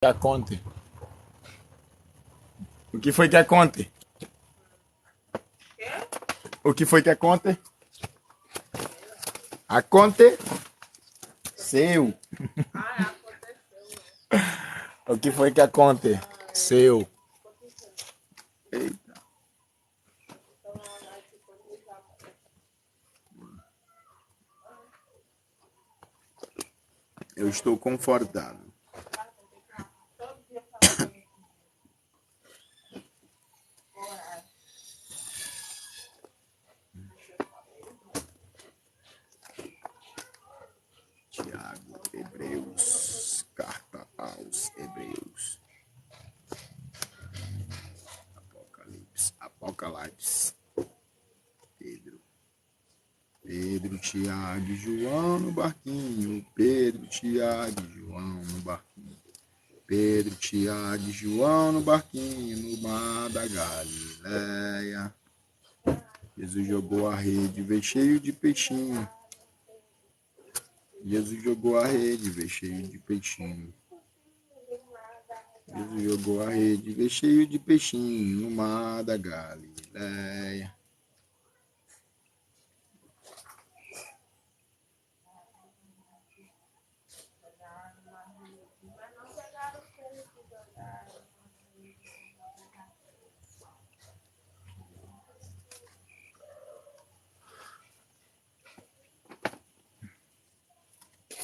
Que aconte? O que foi que aconte? O que foi que aconte? Aconte? Seu. O que foi que aconte? Seu. Eita. Eu estou confortável. Tiago, Hebreus, carta aos Hebreus. Apocalipse. Pedro, Tiago e João no barquinho. Pedro, Tiago e João no barquinho. Pedro, Tiago e João no barquinho, no mar da Galileia. Jesus jogou a rede, veio cheio de peixinho. Jesus jogou a rede, veio cheio de peixinho. Jesus jogou a rede, veio cheio de peixinho, no mar da Galileia.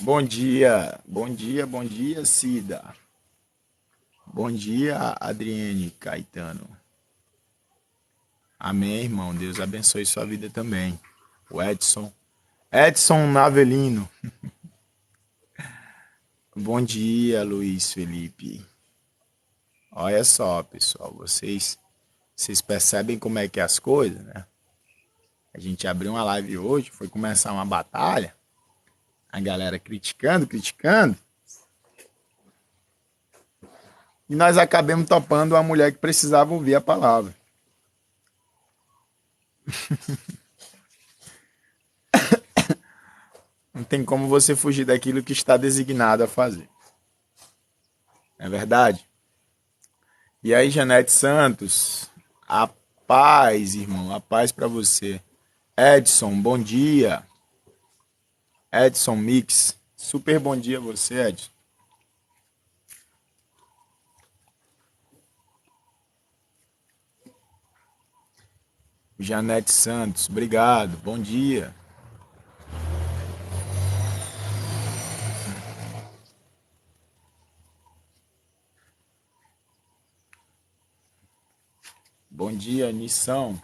Bom dia, bom dia, bom dia, Cida. Bom dia, Adriene Caetano. Amém, irmão. Deus abençoe sua vida também. O Edson Navelino. Bom dia, Luiz Felipe. Olha só, pessoal, vocês percebem como é que é as coisas, né? A gente abriu uma live hoje, foi começar uma batalha, a galera criticando, e nós acabamos topando uma mulher que precisava ouvir a palavra. Não tem como você fugir daquilo que está designado a fazer. Não é verdade? E aí, Janete Santos, a paz, irmão, a paz para você. Edson, bom dia. Edson Mix, super bom dia a você, Edson. Janete Santos, obrigado, bom dia. Bom dia, Nissão.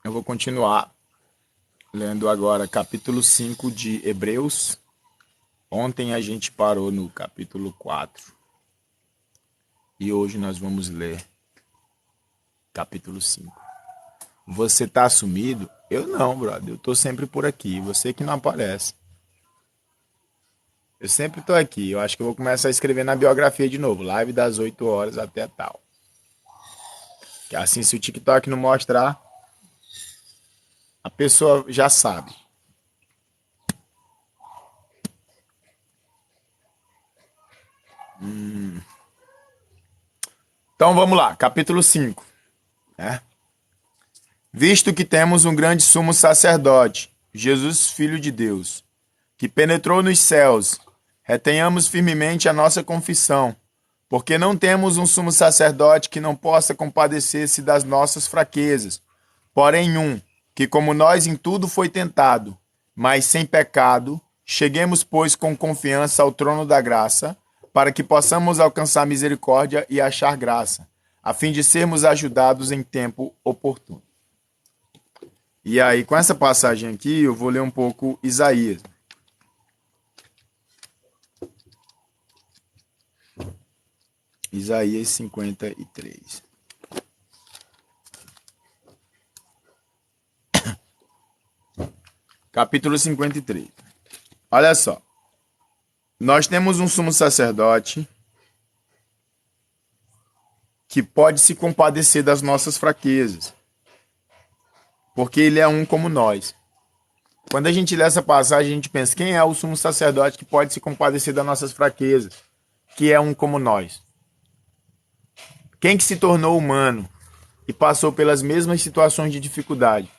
Eu vou continuar lendo agora capítulo 5 de Hebreus. Ontem a gente parou no capítulo 4. E hoje nós vamos ler capítulo 5. Você tá sumido? Eu não, brother. Eu tô sempre por aqui. Você que não aparece. Eu sempre tô aqui. Eu acho que eu vou começar a escrever na biografia de novo. Live das 8 horas até tal. Que assim, se o TikTok não mostrar, a pessoa já sabe. Então vamos lá, capítulo 5. Né? Visto que temos um grande sumo sacerdote, Jesus, Filho de Deus, que penetrou nos céus, retenhamos firmemente a nossa confissão, porque não temos um sumo sacerdote que não possa compadecer-se das nossas fraquezas, porém que como nós em tudo foi tentado, mas sem pecado, cheguemos, pois, com confiança ao trono da graça, para que possamos alcançar misericórdia e achar graça, a fim de sermos ajudados em tempo oportuno. E aí, com essa passagem aqui, eu vou ler um pouco Isaías. Isaías 53. Capítulo 53. Olha só. Nós temos um sumo sacerdote que pode se compadecer das nossas fraquezas, porque ele é um como nós. Quando a gente lê essa passagem, a gente pensa, quem é o sumo sacerdote que pode se compadecer das nossas fraquezas, que é um como nós? Quem que se tornou humano e passou pelas mesmas situações de dificuldade?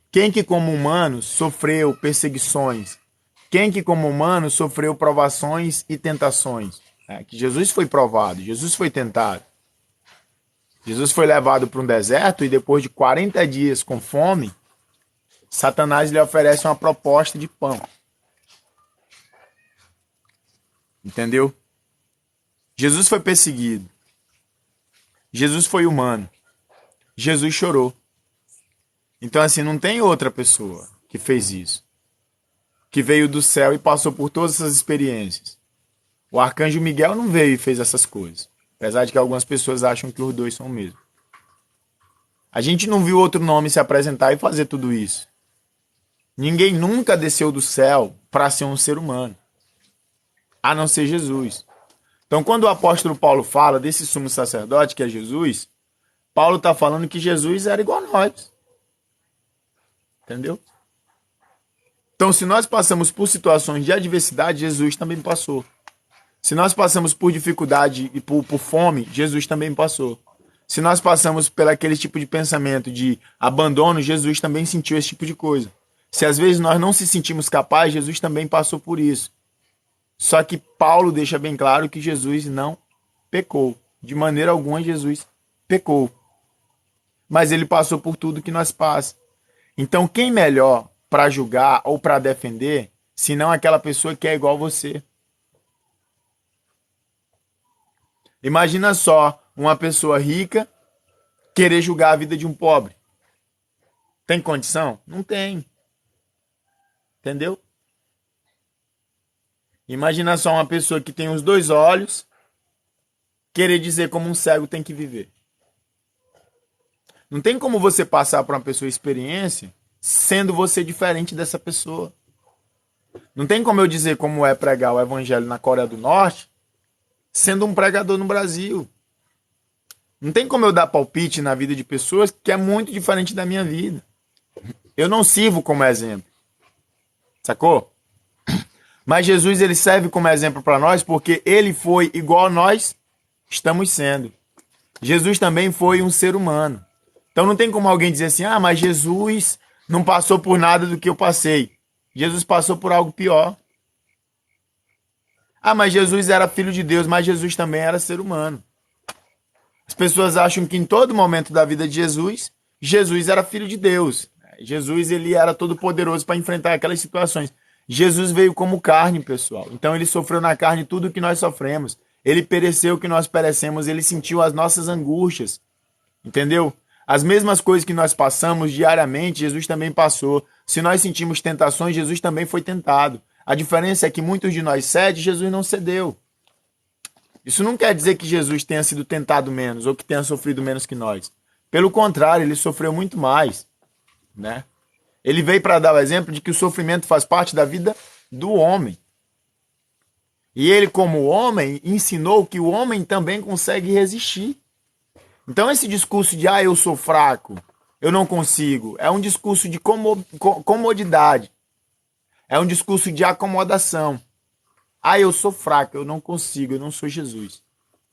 Quem que como humano sofreu perseguições? Quem que como humano sofreu provações e tentações? Que Jesus foi provado, Jesus foi tentado. Jesus foi levado para um deserto e depois de 40 dias com fome, Satanás lhe oferece uma proposta de pão. Entendeu? Jesus foi perseguido. Jesus foi humano. Jesus chorou. Então, assim, não tem outra pessoa que fez isso. Que veio do céu e passou por todas essas experiências. O arcanjo Miguel não veio e fez essas coisas. Apesar de que algumas pessoas acham que os dois são o mesmo. A gente não viu outro nome se apresentar e fazer tudo isso. Ninguém nunca desceu do céu para ser um ser humano, a não ser Jesus. Então, quando o apóstolo Paulo fala desse sumo sacerdote, que é Jesus, Paulo está falando que Jesus era igual a nós. Entendeu? Então, se nós passamos por situações de adversidade, Jesus também passou. Se nós passamos por dificuldade e por fome, Jesus também passou. Se nós passamos por aquele tipo de pensamento de abandono, Jesus também sentiu esse tipo de coisa. Se às vezes nós não se sentimos capazes, Jesus também passou por isso. Só que Paulo deixa bem claro que Jesus não pecou. De maneira alguma, Jesus pecou. Mas ele passou por tudo que nós passamos. Então, quem melhor para julgar ou para defender, se não aquela pessoa que é igual a você? Imagina só uma pessoa rica querer julgar a vida de um pobre. Tem condição? Não tem. Entendeu? Imagina só uma pessoa que tem os dois olhos querer dizer como um cego tem que viver. Não tem como você passar para uma pessoa experiência sendo você diferente dessa pessoa. Não tem como eu dizer como é pregar o evangelho na Coreia do Norte sendo um pregador no Brasil. Não tem como eu dar palpite na vida de pessoas que é muito diferente da minha vida. Eu não sirvo como exemplo. Sacou? Mas Jesus, ele serve como exemplo para nós porque ele foi igual a nós estamos sendo. Jesus também foi um ser humano. Então não tem como alguém dizer assim, mas Jesus não passou por nada do que eu passei. Jesus passou por algo pior. Mas Jesus era filho de Deus, mas Jesus também era ser humano. As pessoas acham que em todo momento da vida de Jesus, Jesus era filho de Deus. Jesus, ele era todo poderoso para enfrentar aquelas situações. Jesus veio como carne, pessoal. Então ele sofreu na carne tudo o que nós sofremos. Ele pereceu o que nós perecemos. Ele sentiu as nossas angústias. Entendeu? As mesmas coisas que nós passamos diariamente, Jesus também passou. Se nós sentimos tentações, Jesus também foi tentado. A diferença é que muitos de nós cedem, Jesus não cedeu. Isso não quer dizer que Jesus tenha sido tentado menos ou que tenha sofrido menos que nós. Pelo contrário, ele sofreu muito mais, né? Ele veio para dar o exemplo de que o sofrimento faz parte da vida do homem. E ele, como homem, ensinou que o homem também consegue resistir. Então esse discurso de eu sou fraco, eu não consigo, é um discurso de comodidade. É um discurso de acomodação. Eu sou fraco, eu não consigo, eu não sou Jesus.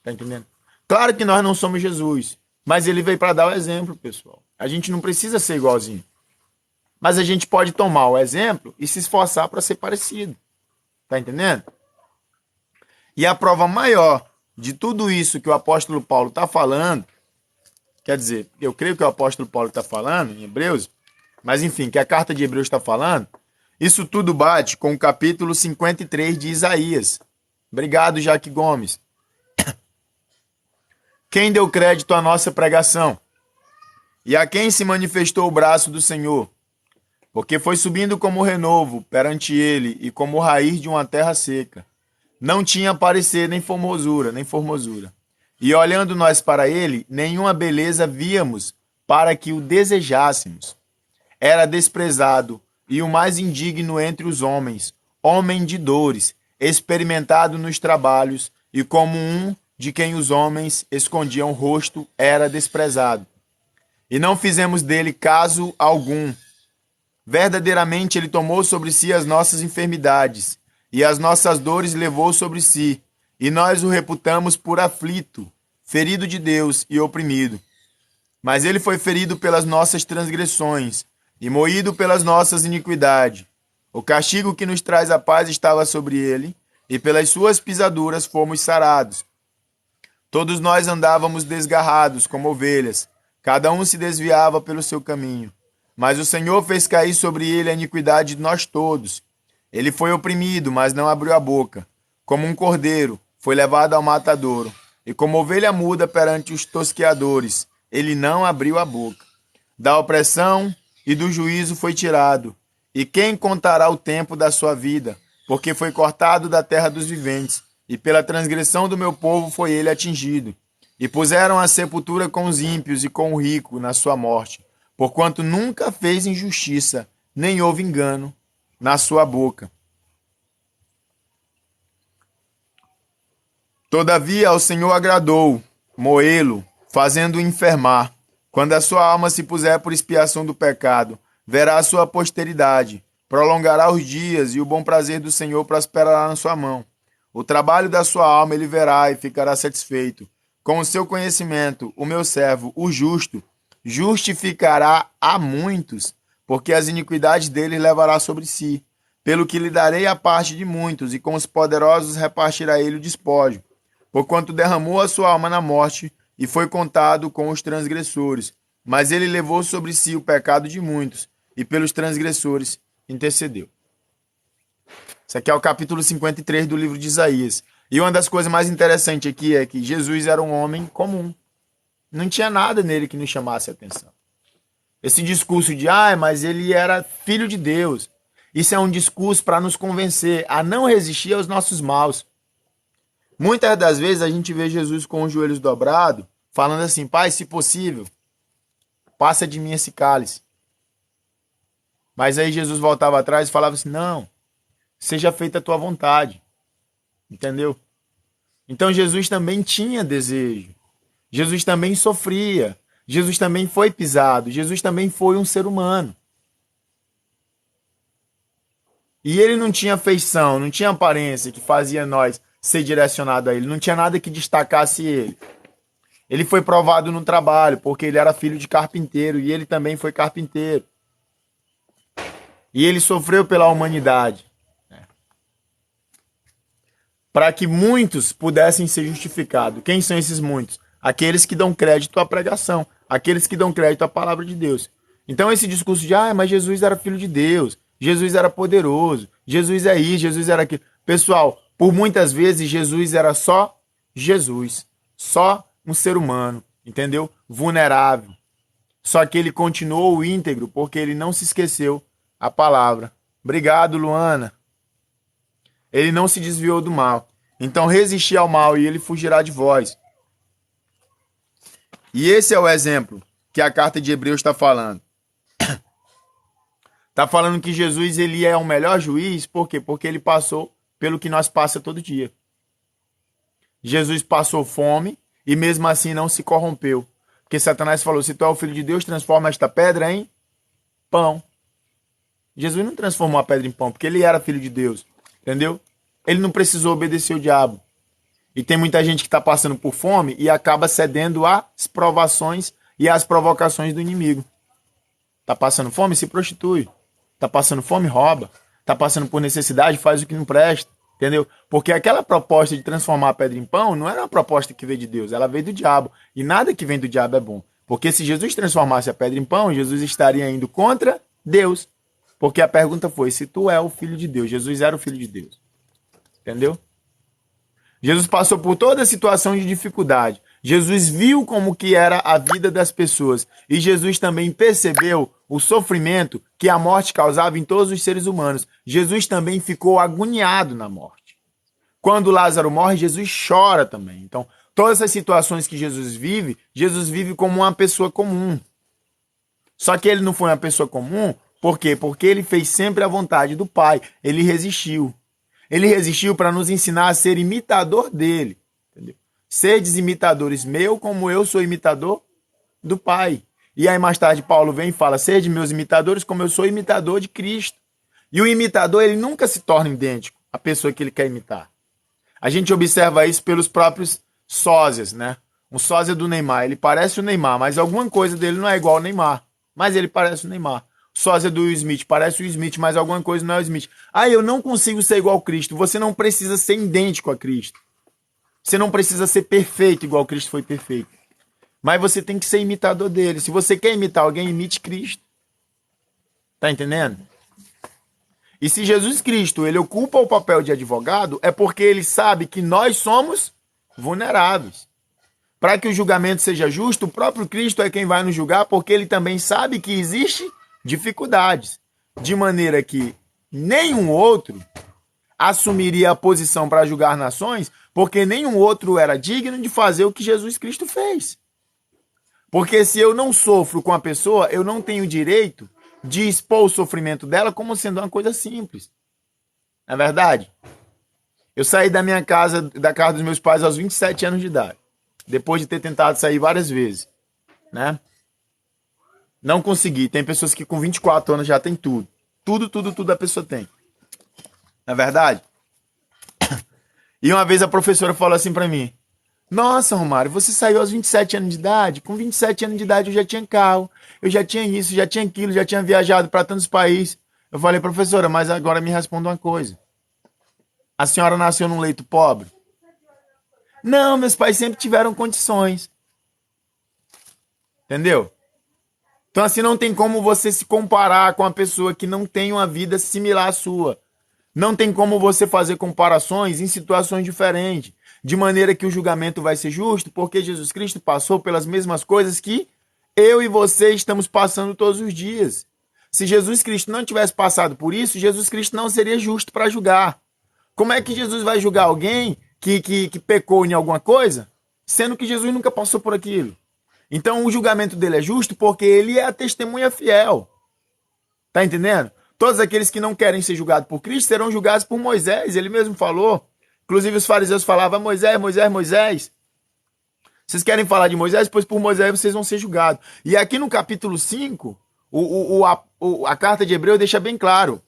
Tá entendendo? Claro que nós não somos Jesus, mas ele veio para dar o exemplo, pessoal. A gente não precisa ser igualzinho. Mas a gente pode tomar o exemplo e se esforçar para ser parecido. Tá entendendo? E a prova maior de tudo isso que o apóstolo Paulo está falando, quer dizer, eu creio que o apóstolo Paulo está falando em Hebreus, mas enfim, que a carta de Hebreus está falando, isso tudo bate com o capítulo 53 de Isaías. Obrigado, Jaque Gomes. Quem deu crédito à nossa pregação? E a quem se manifestou o braço do Senhor? Porque foi subindo como renovo perante ele e como raiz de uma terra seca. Não tinha parecer nem formosura, nem formosura. E olhando nós para ele, nenhuma beleza víamos para que o desejássemos. Era desprezado e o mais indigno entre os homens, homem de dores, experimentado nos trabalhos, e como um de quem os homens escondiam o rosto, era desprezado. E não fizemos dele caso algum. Verdadeiramente ele tomou sobre si as nossas enfermidades, e as nossas dores levou sobre si, e nós o reputamos por aflito, ferido de Deus e oprimido. Mas ele foi ferido pelas nossas transgressões, e moído pelas nossas iniquidades. O castigo que nos traz a paz estava sobre ele, e pelas suas pisaduras fomos sarados. Todos nós andávamos desgarrados como ovelhas, cada um se desviava pelo seu caminho. Mas o Senhor fez cair sobre ele a iniquidade de nós todos. Ele foi oprimido, mas não abriu a boca. Como um cordeiro, foi levado ao matadouro. E como ovelha muda perante os tosqueadores, ele não abriu a boca. Da opressão e do juízo foi tirado. E quem contará o tempo da sua vida? Porque foi cortado da terra dos viventes. E pela transgressão do meu povo foi ele atingido. E puseram a sepultura com os ímpios e com o rico na sua morte. Porquanto nunca fez injustiça, nem houve engano na sua boca. Todavia ao Senhor agradou moê-lo, fazendo-o enfermar. Quando a sua alma se puser por expiação do pecado, verá a sua posteridade, prolongará os dias, e o bom prazer do Senhor prosperará na sua mão. O trabalho da sua alma ele verá e ficará satisfeito. Com o seu conhecimento, o meu servo, o justo, justificará a muitos, porque as iniquidades deles levará sobre si. Pelo que lhe darei a parte de muitos, e com os poderosos repartirá ele o despojo. Porquanto derramou a sua alma na morte, e foi contado com os transgressores. Mas ele levou sobre si o pecado de muitos, e pelos transgressores intercedeu. Isso aqui é o capítulo 53 do livro de Isaías. E uma das coisas mais interessantes aqui é que Jesus era um homem comum. Não tinha nada nele que nos chamasse a atenção. Esse discurso de, mas ele era filho de Deus. Isso é um discurso para nos convencer a não resistir aos nossos maus. Muitas das vezes a gente vê Jesus com os joelhos dobrados, falando assim, Pai, se possível, passa de mim esse cálice. Mas aí Jesus voltava atrás e falava assim, não, seja feita a tua vontade. Entendeu? Então Jesus também tinha desejo. Jesus também sofria. Jesus também foi pisado. Jesus também foi um ser humano. E ele não tinha feição, não tinha aparência que fazia nós ser direcionado a ele. Não tinha nada que destacasse ele. Ele foi provado no trabalho, porque ele era filho de carpinteiro. E ele também foi carpinteiro. E ele sofreu pela humanidade. Para que muitos pudessem ser justificados. Quem são esses muitos? Aqueles que dão crédito à pregação, aqueles que dão crédito à palavra de Deus. Então esse discurso de, mas Jesus era filho de Deus, Jesus era poderoso, Jesus é isso, Jesus era aquilo. Pessoal, por muitas vezes Jesus era só Jesus, só um ser humano, entendeu? Vulnerável. Só que ele continuou íntegro porque ele não se esqueceu a palavra. Obrigado, Luana. Ele não se desviou do mal. Então resisti ao mal e ele fugirá de vós. E esse é o exemplo que a carta de Hebreus está falando. Está falando que Jesus ele é o melhor juiz, por quê? Porque ele passou pelo que nós passa todo dia. Jesus passou fome e mesmo assim não se corrompeu. Porque Satanás falou, se tu é o filho de Deus, transforma esta pedra em pão. Jesus não transformou a pedra em pão, porque ele era filho de Deus. Entendeu? Ele não precisou obedecer o diabo. E tem muita gente que está passando por fome e acaba cedendo às provações e às provocações do inimigo. Está passando fome, se prostitui. Está passando fome, rouba. Está passando por necessidade, faz o que não presta. Entendeu? Porque aquela proposta de transformar a pedra em pão não era uma proposta que veio de Deus, ela veio do diabo. E nada que vem do diabo é bom. Porque se Jesus transformasse a pedra em pão, Jesus estaria indo contra Deus. Porque a pergunta foi, se tu é o filho de Deus, Jesus era o filho de Deus. Entendeu? Jesus passou por toda a situação de dificuldade. Jesus viu como que era a vida das pessoas. E Jesus também percebeu o sofrimento que a morte causava em todos os seres humanos. Jesus também ficou agoniado na morte. Quando Lázaro morre, Jesus chora também. Então, todas as situações que Jesus vive como uma pessoa comum. Só que ele não foi uma pessoa comum, por quê? Porque ele fez sempre a vontade do Pai. Ele resistiu. Ele resistiu para nos ensinar a ser imitador dele. Entendeu? Sedes imitadores meu, como eu sou imitador do Pai. E aí mais tarde Paulo vem e fala, sede meus imitadores como eu sou imitador de Cristo. E o imitador, ele nunca se torna idêntico à pessoa que ele quer imitar. A gente observa isso pelos próprios sósias, né? Um sósia do Neymar, ele parece o Neymar, mas alguma coisa dele não é igual ao Neymar. Mas ele parece o Neymar. O sósia do Will Smith parece o Will Smith, mas alguma coisa não é o Smith. Ah, eu não consigo ser igual a Cristo. Você não precisa ser idêntico a Cristo. Você não precisa ser perfeito igual Cristo foi perfeito. Mas você tem que ser imitador dele. Se você quer imitar alguém, imite Cristo. Tá entendendo? E se Jesus Cristo, ele ocupa o papel de advogado, é porque ele sabe que nós somos vulneráveis. Para que o julgamento seja justo, o próprio Cristo é quem vai nos julgar, porque ele também sabe que existe dificuldades. De maneira que nenhum outro assumiria a posição para julgar nações, porque nenhum outro era digno de fazer o que Jesus Cristo fez. Porque se eu não sofro com a pessoa, eu não tenho direito de expor o sofrimento dela como sendo uma coisa simples. Não é verdade? Eu saí da minha casa, da casa dos meus pais aos 27 anos de idade. Depois de ter tentado sair várias vezes. Né? Não consegui. Tem pessoas que com 24 anos já tem tudo. Tudo a pessoa tem. Não é verdade? E uma vez a professora falou assim pra mim, nossa, Romário, você saiu aos 27 anos de idade? Com 27 anos de idade eu já tinha carro, eu já tinha isso, já tinha aquilo, já tinha viajado para tantos países. Eu falei, professora, mas agora me responda uma coisa. A senhora nasceu num leito pobre? Não, meus pais sempre tiveram condições. Entendeu? Então assim não tem como você se comparar com uma pessoa que não tem uma vida similar à sua. Não tem como você fazer comparações em situações diferentes. De maneira que o julgamento vai ser justo, porque Jesus Cristo passou pelas mesmas coisas que eu e você estamos passando todos os dias. Se Jesus Cristo não tivesse passado por isso, Jesus Cristo não seria justo para julgar. Como é que Jesus vai julgar alguém que pecou em alguma coisa, sendo que Jesus nunca passou por aquilo? Então o julgamento dele é justo porque ele é a testemunha fiel. Tá entendendo? Todos aqueles que não querem ser julgados por Cristo serão julgados por Moisés, ele mesmo falou. Inclusive os fariseus falavam, Moisés. Vocês querem falar de Moisés? Pois por Moisés vocês vão ser julgados. E aqui no capítulo 5, a carta de Hebreu deixa bem claro.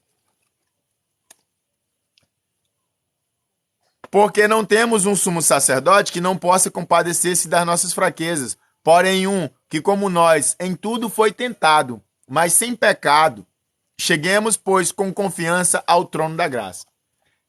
Porque não temos um sumo sacerdote que não possa compadecer-se das nossas fraquezas. Porém que como nós, em tudo foi tentado, mas sem pecado. Cheguemos, pois, com confiança ao trono da graça.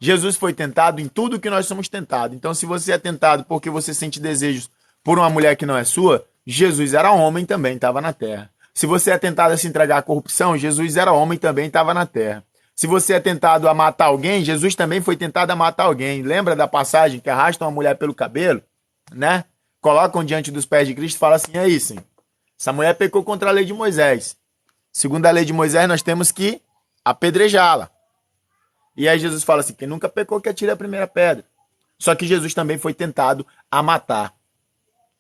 Jesus foi tentado em tudo que nós somos tentados. Então, se você é tentado porque você sente desejos por uma mulher que não é sua, Jesus era homem também, estava na terra. Se você é tentado a se entregar à corrupção, Jesus era homem também, estava na terra. Se você é tentado a matar alguém, Jesus também foi tentado a matar alguém. Lembra da passagem que arrastam uma mulher pelo cabelo, né? Colocam diante dos pés de Cristo e falam assim, é isso, hein? Essa mulher pecou contra a lei de Moisés. Segundo a lei de Moisés, nós temos que apedrejá-la. E aí Jesus fala assim, quem nunca pecou que atire a primeira pedra. Só que Jesus também foi tentado a matar.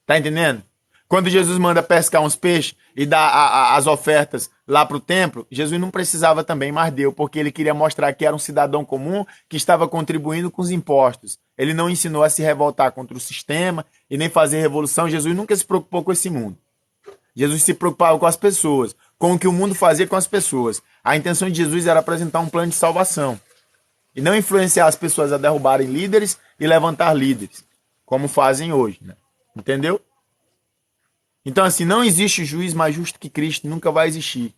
Tá entendendo? Quando Jesus manda pescar uns peixes e dá as ofertas lá para o templo, Jesus não precisava também, mas deu, porque ele queria mostrar que era um cidadão comum que estava contribuindo com os impostos. Ele não ensinou a se revoltar contra o sistema e nem fazer revolução. Jesus nunca se preocupou com esse mundo. Jesus se preocupava com as pessoas, com o que o mundo fazia com as pessoas. A intenção de Jesus era apresentar um plano de salvação. E não influenciar as pessoas a derrubarem líderes e levantar líderes, como fazem hoje, né? Entendeu? Então, assim, não existe juiz mais justo que Cristo, nunca vai existir.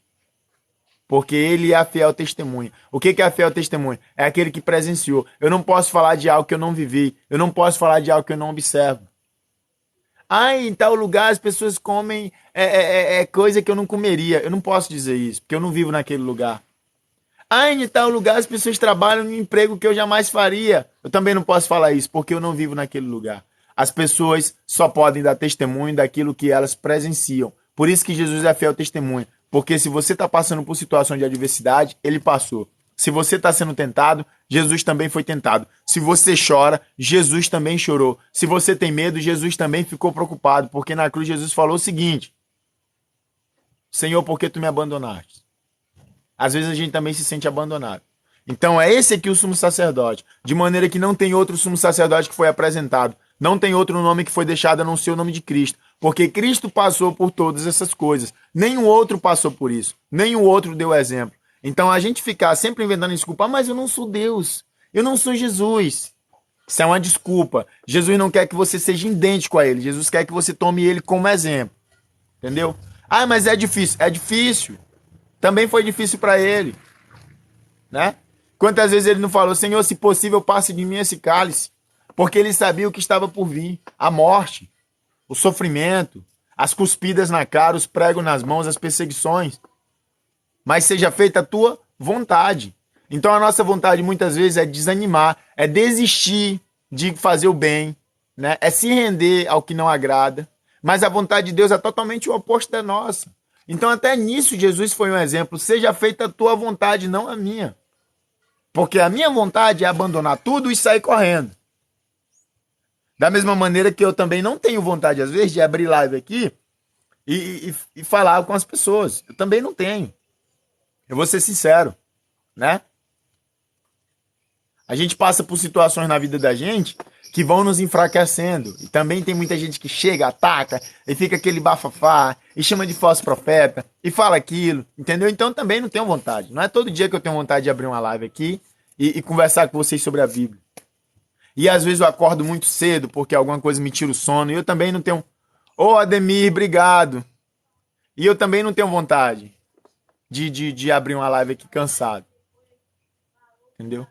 Porque ele é a fiel testemunha. O que é a fiel testemunha? É aquele que presenciou. Eu não posso falar de algo que eu não vivi. Eu não posso falar de algo que eu não observo. Ah, em tal lugar as pessoas comem coisa que eu não comeria. Eu não posso dizer isso, porque eu não vivo naquele lugar. Ah, em tal lugar as pessoas trabalham em um emprego que eu jamais faria. Eu também não posso falar isso, porque eu não vivo naquele lugar. As pessoas só podem dar testemunho daquilo que elas presenciam. Por isso que Jesus é fiel testemunha. Porque se você está passando por situação de adversidade, ele passou. Se você está sendo tentado, Jesus também foi tentado. Se você chora, Jesus também chorou. Se você tem medo, Jesus também ficou preocupado. Porque na cruz Jesus falou o seguinte: Senhor, por que tu me abandonaste? Às vezes a gente também se sente abandonado. Então é esse aqui o sumo sacerdote. De maneira que não tem outro sumo sacerdote que foi apresentado. Não tem outro nome que foi deixado a não ser o nome de Cristo. Porque Cristo passou por todas essas coisas. Nenhum outro passou por isso. Nenhum outro deu exemplo. Então a gente ficar sempre inventando desculpa, mas eu não sou Deus. Eu não sou Jesus. Isso é uma desculpa. Jesus não quer que você seja idêntico a ele. Jesus quer que você tome ele como exemplo. Entendeu? Ah, mas é difícil. É difícil. Também foi difícil para ele. Né? Quantas vezes ele não falou, Senhor, se possível, passe de mim esse cálice. Porque ele sabia o que estava por vir. A morte, o sofrimento, as cuspidas na cara, os pregos nas mãos, as perseguições. Mas seja feita a tua vontade. Então a nossa vontade muitas vezes é desanimar, é desistir de fazer o bem, né? É se render ao que não agrada. Mas a vontade de Deus é totalmente o oposto da nossa. Então até nisso Jesus foi um exemplo. Seja feita a tua vontade, não a minha. Porque a minha vontade é abandonar tudo e sair correndo. Da mesma maneira que eu também não tenho vontade, às vezes, de abrir live aqui e falar com as pessoas. Eu também não tenho. Eu vou ser sincero, né? A gente passa por situações na vida da gente que vão nos enfraquecendo. E também tem muita gente que chega, ataca, e fica aquele bafafá, e chama de falso profeta, e fala aquilo, entendeu? Então também não tenho vontade. Não é todo dia que eu tenho vontade de abrir uma live aqui e conversar com vocês sobre a Bíblia. E às vezes eu acordo muito cedo porque alguma coisa me tira o sono, e eu também não tenho... Ô, Ademir, obrigado. E eu também não tenho vontade de abrir uma live aqui cansado. Entendeu?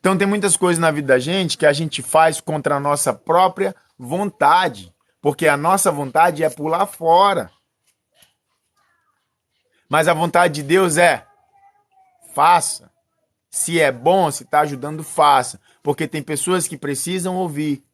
Então tem muitas coisas na vida da gente que a gente faz contra a nossa própria vontade. Porque a nossa vontade é pular fora. Mas a vontade de Deus é: faça. Se é bom, se está ajudando, faça. Porque tem pessoas que precisam ouvir.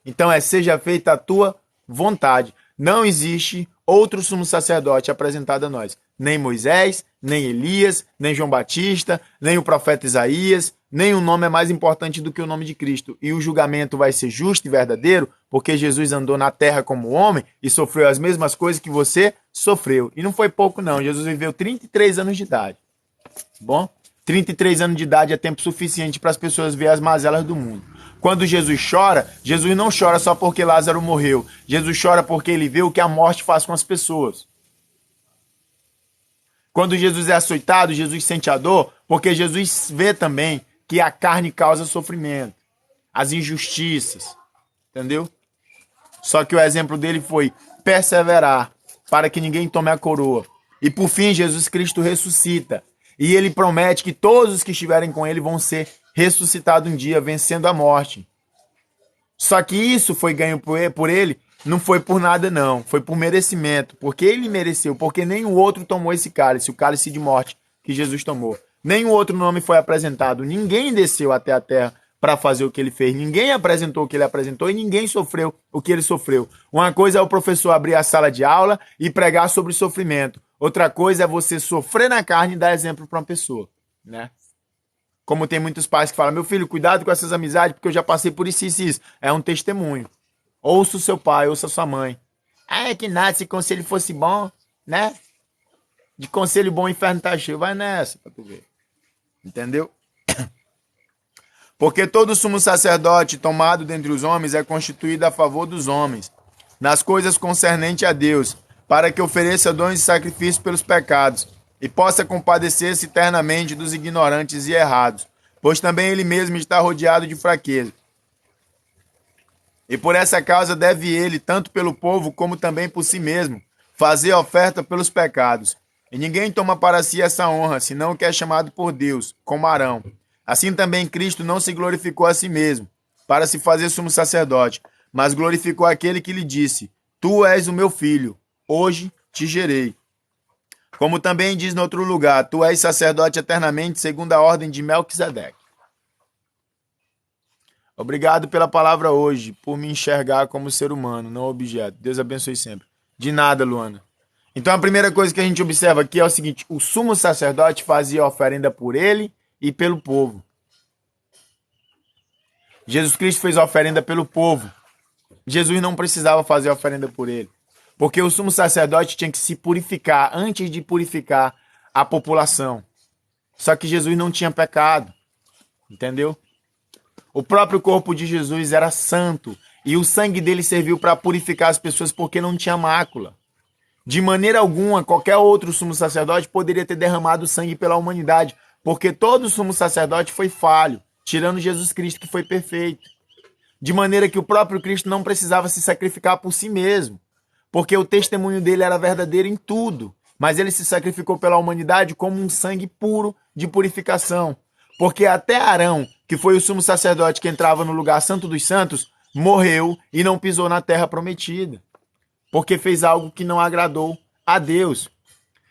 Então seja feita a tua vontade. Não existe outro sumo sacerdote apresentado a nós. Nem Moisés, nem Elias, nem João Batista, nem o profeta Isaías. Nenhum nome é mais importante do que o nome de Cristo. E o julgamento vai ser justo e verdadeiro, porque Jesus andou na terra como homem e sofreu as mesmas coisas que você sofreu. E não foi pouco não. Jesus viveu 33 anos de idade. Bom? 33 anos de idade é tempo suficiente para as pessoas verem as mazelas do mundo. Quando Jesus chora, Jesus não chora só porque Lázaro morreu. Jesus chora porque ele vê o que a morte faz com as pessoas. Quando Jesus é açoitado, Jesus sente a dor, porque Jesus vê também que a carne causa sofrimento, as injustiças, entendeu? Só que o exemplo dele foi perseverar para que ninguém tome a coroa. E por fim, Jesus Cristo ressuscita. E ele promete que todos os que estiverem com ele vão ser ressuscitados um dia, vencendo a morte. Só que isso foi ganho por ele, não foi por nada não, foi por merecimento, porque ele mereceu, porque nenhum outro tomou esse cálice, o cálice de morte que Jesus tomou. Nenhum outro nome foi apresentado, ninguém desceu até a terra para fazer o que ele fez, ninguém apresentou o que ele apresentou e ninguém sofreu o que ele sofreu. Uma coisa é o professor abrir a sala de aula e pregar sobre sofrimento, outra coisa é você sofrer na carne e dar exemplo para uma pessoa, né? Como tem muitos pais que falam, meu filho, cuidado com essas amizades, porque eu já passei por isso e isso. É um testemunho. Ouça o seu pai, ouça a sua mãe. Ah, é que nada, se conselho fosse bom, né? De conselho bom o inferno tá cheio. Vai nessa, pra tu ver. Entendeu? Porque todo sumo sacerdote tomado dentre os homens é constituído a favor dos homens, nas coisas concernentes a Deus, para que ofereça dons de sacrifício pelos pecados, e possa compadecer-se eternamente dos ignorantes e errados, pois também ele mesmo está rodeado de fraqueza. E por essa causa deve ele, tanto pelo povo como também por si mesmo, fazer oferta pelos pecados. E ninguém toma para si essa honra, senão o que é chamado por Deus, como Arão. Assim também Cristo não se glorificou a si mesmo, para se fazer sumo sacerdote, mas glorificou aquele que lhe disse: Tu és o meu filho, hoje te gerei. Como também diz no outro lugar, tu és sacerdote eternamente, segundo a ordem de Melquisedeque. Obrigado pela palavra hoje, por me enxergar como ser humano, não objeto. Deus abençoe sempre. De nada, Luana. Então a primeira coisa que a gente observa aqui é o seguinte: o sumo sacerdote fazia oferenda por ele e pelo povo. Jesus Cristo fez oferenda pelo povo. Jesus não precisava fazer oferenda por ele. Porque o sumo sacerdote tinha que se purificar antes de purificar a população. Só que Jesus não tinha pecado. Entendeu? O próprio corpo de Jesus era santo E o sangue dele serviu para purificar as pessoas porque não tinha mácula. De maneira alguma, qualquer outro sumo sacerdote poderia ter derramado sangue pela humanidade, porque todo sumo sacerdote foi falho, tirando Jesus Cristo, que foi perfeito. De maneira que o próprio Cristo não precisava se sacrificar por si mesmo, porque o testemunho dele era verdadeiro em tudo, mas ele se sacrificou pela humanidade como um sangue puro de purificação. Porque até Arão, que foi o sumo sacerdote que entrava no lugar santo dos santos, morreu e não pisou na terra prometida, porque fez algo que não agradou a Deus.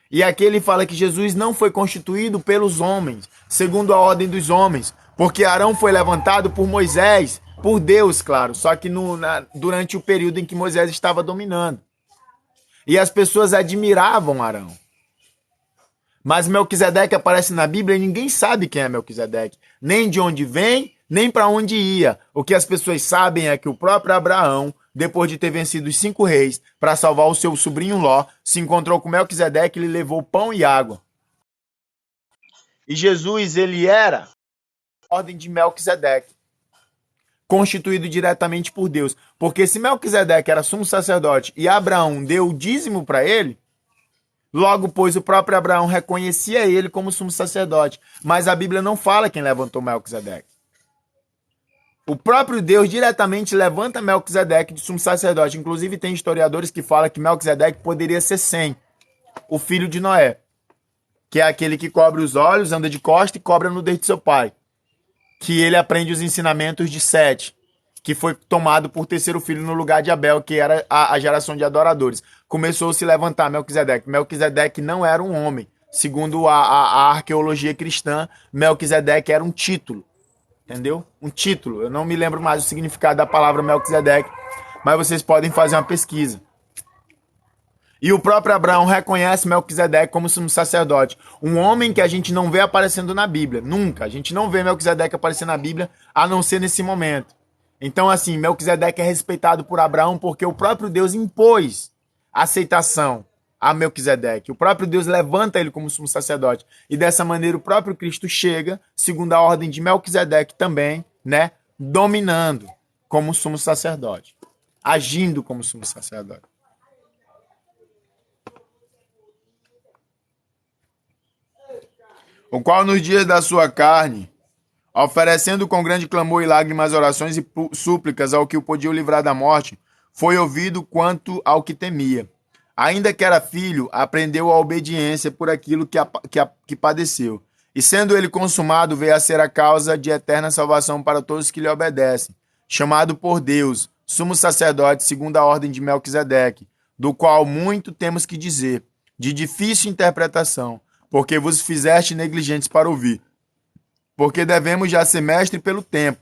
E aqui ele fala que Jesus não foi constituído pelos homens, segundo a ordem dos homens, porque Arão foi levantado por Moisés, por Deus, claro, só que durante o período em que Moisés estava dominando. E as pessoas admiravam Arão. Mas Melquisedeque aparece na Bíblia e ninguém sabe quem é Melquisedeque, nem de onde vem, nem para onde ia. O que as pessoas sabem é que o próprio Abraão, depois de ter vencido os 5 reis para salvar o seu sobrinho Ló, se encontrou com Melquisedeque e lhe levou pão e água. E Jesus, ele era a ordem de Melquisedeque, constituído diretamente por Deus. Porque se Melquisedeque era sumo sacerdote e Abraão deu o dízimo para ele, logo, pois, o próprio Abraão reconhecia ele como sumo sacerdote. Mas a Bíblia não fala quem levantou Melquisedeque. O próprio Deus diretamente levanta Melquisedeque de sumo sacerdote. Inclusive, tem historiadores que falam que Melquisedeque poderia ser Sem, o filho de Noé, que é aquele que cobre os olhos, anda de costa e cobra a nudez de seu pai. Que ele aprende os ensinamentos de Sete, que foi tomado por terceiro filho no lugar de Abel, que era a geração de adoradores. Começou a se levantar Melquisedeque. Melquisedeque não era um homem. Segundo a arqueologia cristã, Melquisedeque era um título. Entendeu? Um título. Eu não me lembro mais o significado da palavra Melquisedeque, mas vocês podem fazer uma pesquisa. E o próprio Abraão reconhece Melquisedeque como sumo sacerdote. Um homem que a gente não vê aparecendo na Bíblia. Nunca. A gente não vê Melquisedeque aparecer na Bíblia, a não ser nesse momento. Então, assim, Melquisedeque é respeitado por Abraão porque o próprio Deus impôs aceitação a Melquisedeque. O próprio Deus levanta ele como sumo sacerdote. E dessa maneira o próprio Cristo chega, segundo a ordem de Melquisedeque também, né? Dominando como sumo sacerdote. Agindo como sumo sacerdote. O qual nos dias da sua carne, oferecendo com grande clamor e lágrimas orações e súplicas ao que o podia livrar da morte, foi ouvido quanto ao que temia. Ainda que era filho, aprendeu a obediência por aquilo que padeceu. E sendo ele consumado, veio a ser a causa de eterna salvação para todos que lhe obedecem. Chamado por Deus, sumo sacerdote segundo a ordem de Melquisedeque, do qual muito temos que dizer, de difícil interpretação, porque vos fizeste negligentes para ouvir. Porque devemos já ser mestre pelo tempo.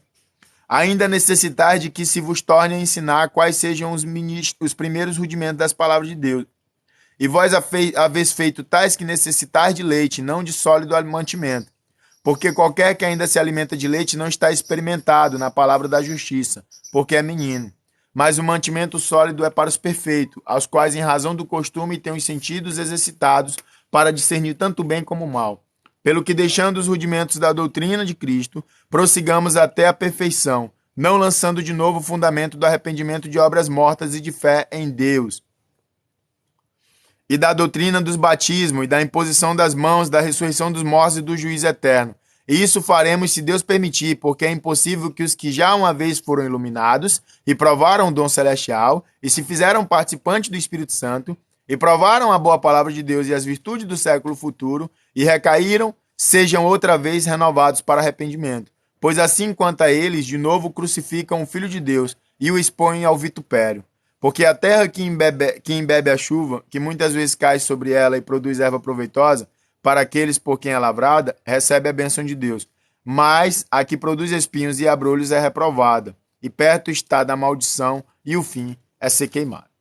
Ainda necessitais de que se vos torne a ensinar quais sejam os primeiros rudimentos das palavras de Deus. E vós haveis feito tais que necessitais de leite, não de sólido mantimento. Porque qualquer que ainda se alimenta de leite não está experimentado na palavra da justiça, porque é menino. Mas o mantimento sólido é para os perfeitos, aos quais, em razão do costume, têm os sentidos exercitados para discernir tanto o bem como o mal. Pelo que, deixando os rudimentos da doutrina de Cristo, prossigamos até a perfeição, não lançando de novo o fundamento do arrependimento de obras mortas e de fé em Deus. E da doutrina dos batismos, e da imposição das mãos, da ressurreição dos mortos e do juízo eterno. E isso faremos se Deus permitir, porque é impossível que os que já uma vez foram iluminados, e provaram o dom celestial, e se fizeram participantes do Espírito Santo, e provaram a boa palavra de Deus e as virtudes do século futuro, e recaíram, sejam outra vez renovados para arrependimento. Pois assim quanto a eles, de novo crucificam o Filho de Deus e o expõem ao vitupério. Porque a terra que embebe a chuva, que muitas vezes cai sobre ela e produz erva proveitosa, para aqueles por quem é lavrada, recebe a bênção de Deus. Mas a que produz espinhos e abrolhos é reprovada, e perto está da maldição, e o fim é ser queimado.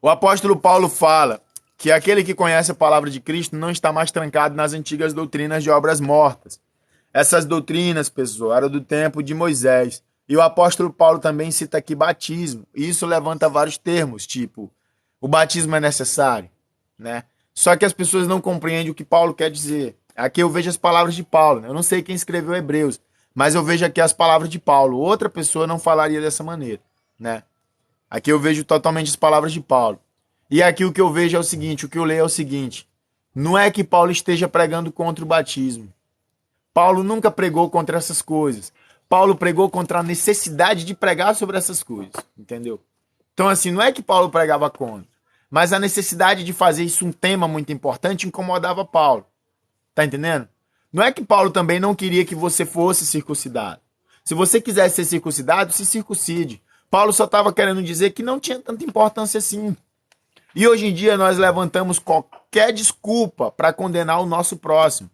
O apóstolo Paulo fala que aquele que conhece a palavra de Cristo não está mais trancado nas antigas doutrinas de obras mortas. Essas doutrinas, pessoal, eram do tempo de Moisés. E o apóstolo Paulo também cita aqui batismo. E isso levanta vários termos, tipo, o batismo é necessário, né? Só que as pessoas não compreendem o que Paulo quer dizer. Aqui eu vejo as palavras de Paulo, né? Eu não sei quem escreveu Hebreus, Mas eu vejo aqui as palavras de Paulo. Outra pessoa não falaria dessa maneira, né? Aqui eu vejo totalmente as palavras de Paulo. E aqui o que eu vejo é o seguinte, o que eu leio é o seguinte. Não é que Paulo esteja pregando contra o batismo. Paulo nunca pregou contra essas coisas. Paulo pregou contra a necessidade de pregar sobre essas coisas, entendeu? Então, assim, não é que Paulo pregava contra, mas a necessidade de fazer isso um tema muito importante incomodava Paulo. Tá entendendo? Não é que Paulo também não queria que você fosse circuncidado. Se você quiser ser circuncidado, se circuncide. Paulo só estava querendo dizer que não tinha tanta importância assim. E hoje em dia nós levantamos qualquer desculpa para condenar o nosso próximo.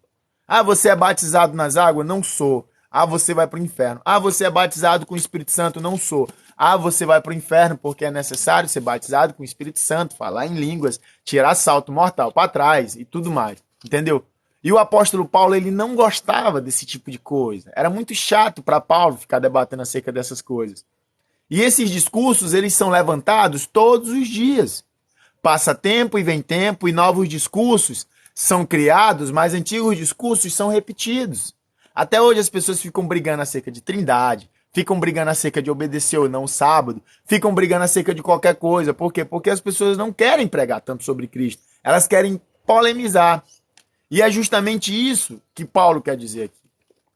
Ah, você é batizado nas águas? Não sou. Ah, você vai para o inferno. Ah, você é batizado com o Espírito Santo? Não sou. Ah, você vai para o inferno porque é necessário ser batizado com o Espírito Santo, falar em línguas, tirar salto mortal para trás e tudo mais. Entendeu? E o apóstolo Paulo, ele não gostava desse tipo de coisa. Era muito chato para Paulo ficar debatendo acerca dessas coisas. E esses discursos, eles são levantados todos os dias. Passa tempo e vem tempo e novos discursos são criados, mas antigos discursos são repetidos. Até hoje as pessoas ficam brigando acerca de trindade, ficam brigando acerca de obedecer ou não o sábado, ficam brigando acerca de qualquer coisa. Por quê? Porque as pessoas não querem pregar tanto sobre Cristo. Elas querem polemizar. E é justamente isso que Paulo quer dizer aqui,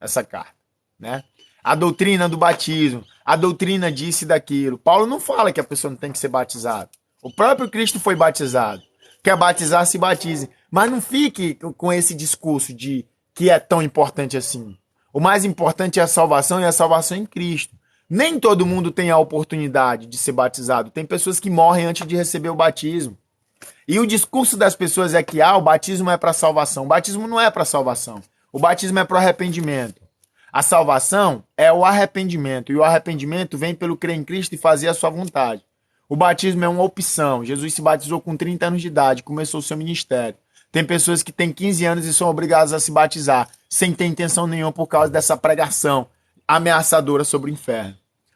essa carta, né? A doutrina do batismo, a doutrina disso e daquilo. Paulo não fala que a pessoa não tem que ser batizada. O próprio Cristo foi batizado. Quer batizar, se batize. Mas não fique com esse discurso de que é tão importante assim. O mais importante é a salvação e a salvação em Cristo. Nem todo mundo tem a oportunidade de ser batizado. Tem pessoas que morrem antes de receber o batismo. E o discurso das pessoas é que o batismo é para salvação. O batismo não é para salvação. O batismo é para o arrependimento. A salvação é o arrependimento. E o arrependimento vem pelo crer em Cristo e fazer a sua vontade. O batismo é uma opção. Jesus se batizou com 30 anos de idade, começou o seu ministério. Tem pessoas que têm 15 anos e são obrigadas a se batizar, sem ter intenção nenhuma por causa dessa pregação ameaçadora sobre o inferno.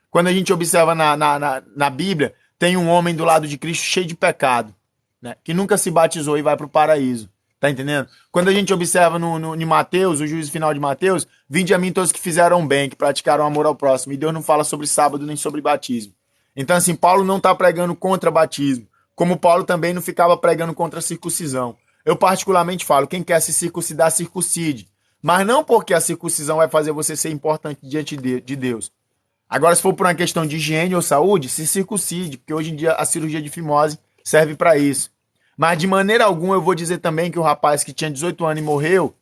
Quando a gente observa na Bíblia, tem um homem do lado de Cristo cheio de pecado, né, que nunca se batizou e vai para o paraíso. Tá entendendo? Quando a gente observa em Mateus, o juízo final de Mateus, vinde a mim todos que fizeram bem, que praticaram amor ao próximo. E Deus não fala sobre sábado nem sobre batismo. Então, assim, Paulo não está pregando contra batismo, como Paulo também não ficava pregando contra a circuncisão. Eu particularmente falo, quem quer se circuncidar, circuncide. Mas não porque a circuncisão vai fazer você ser importante diante de Deus. Agora, se for por uma questão de higiene ou saúde, se circuncide, porque hoje em dia a cirurgia de fimose serve para isso. Mas de maneira alguma eu vou dizer também que o rapaz que tinha 18 anos e morreu,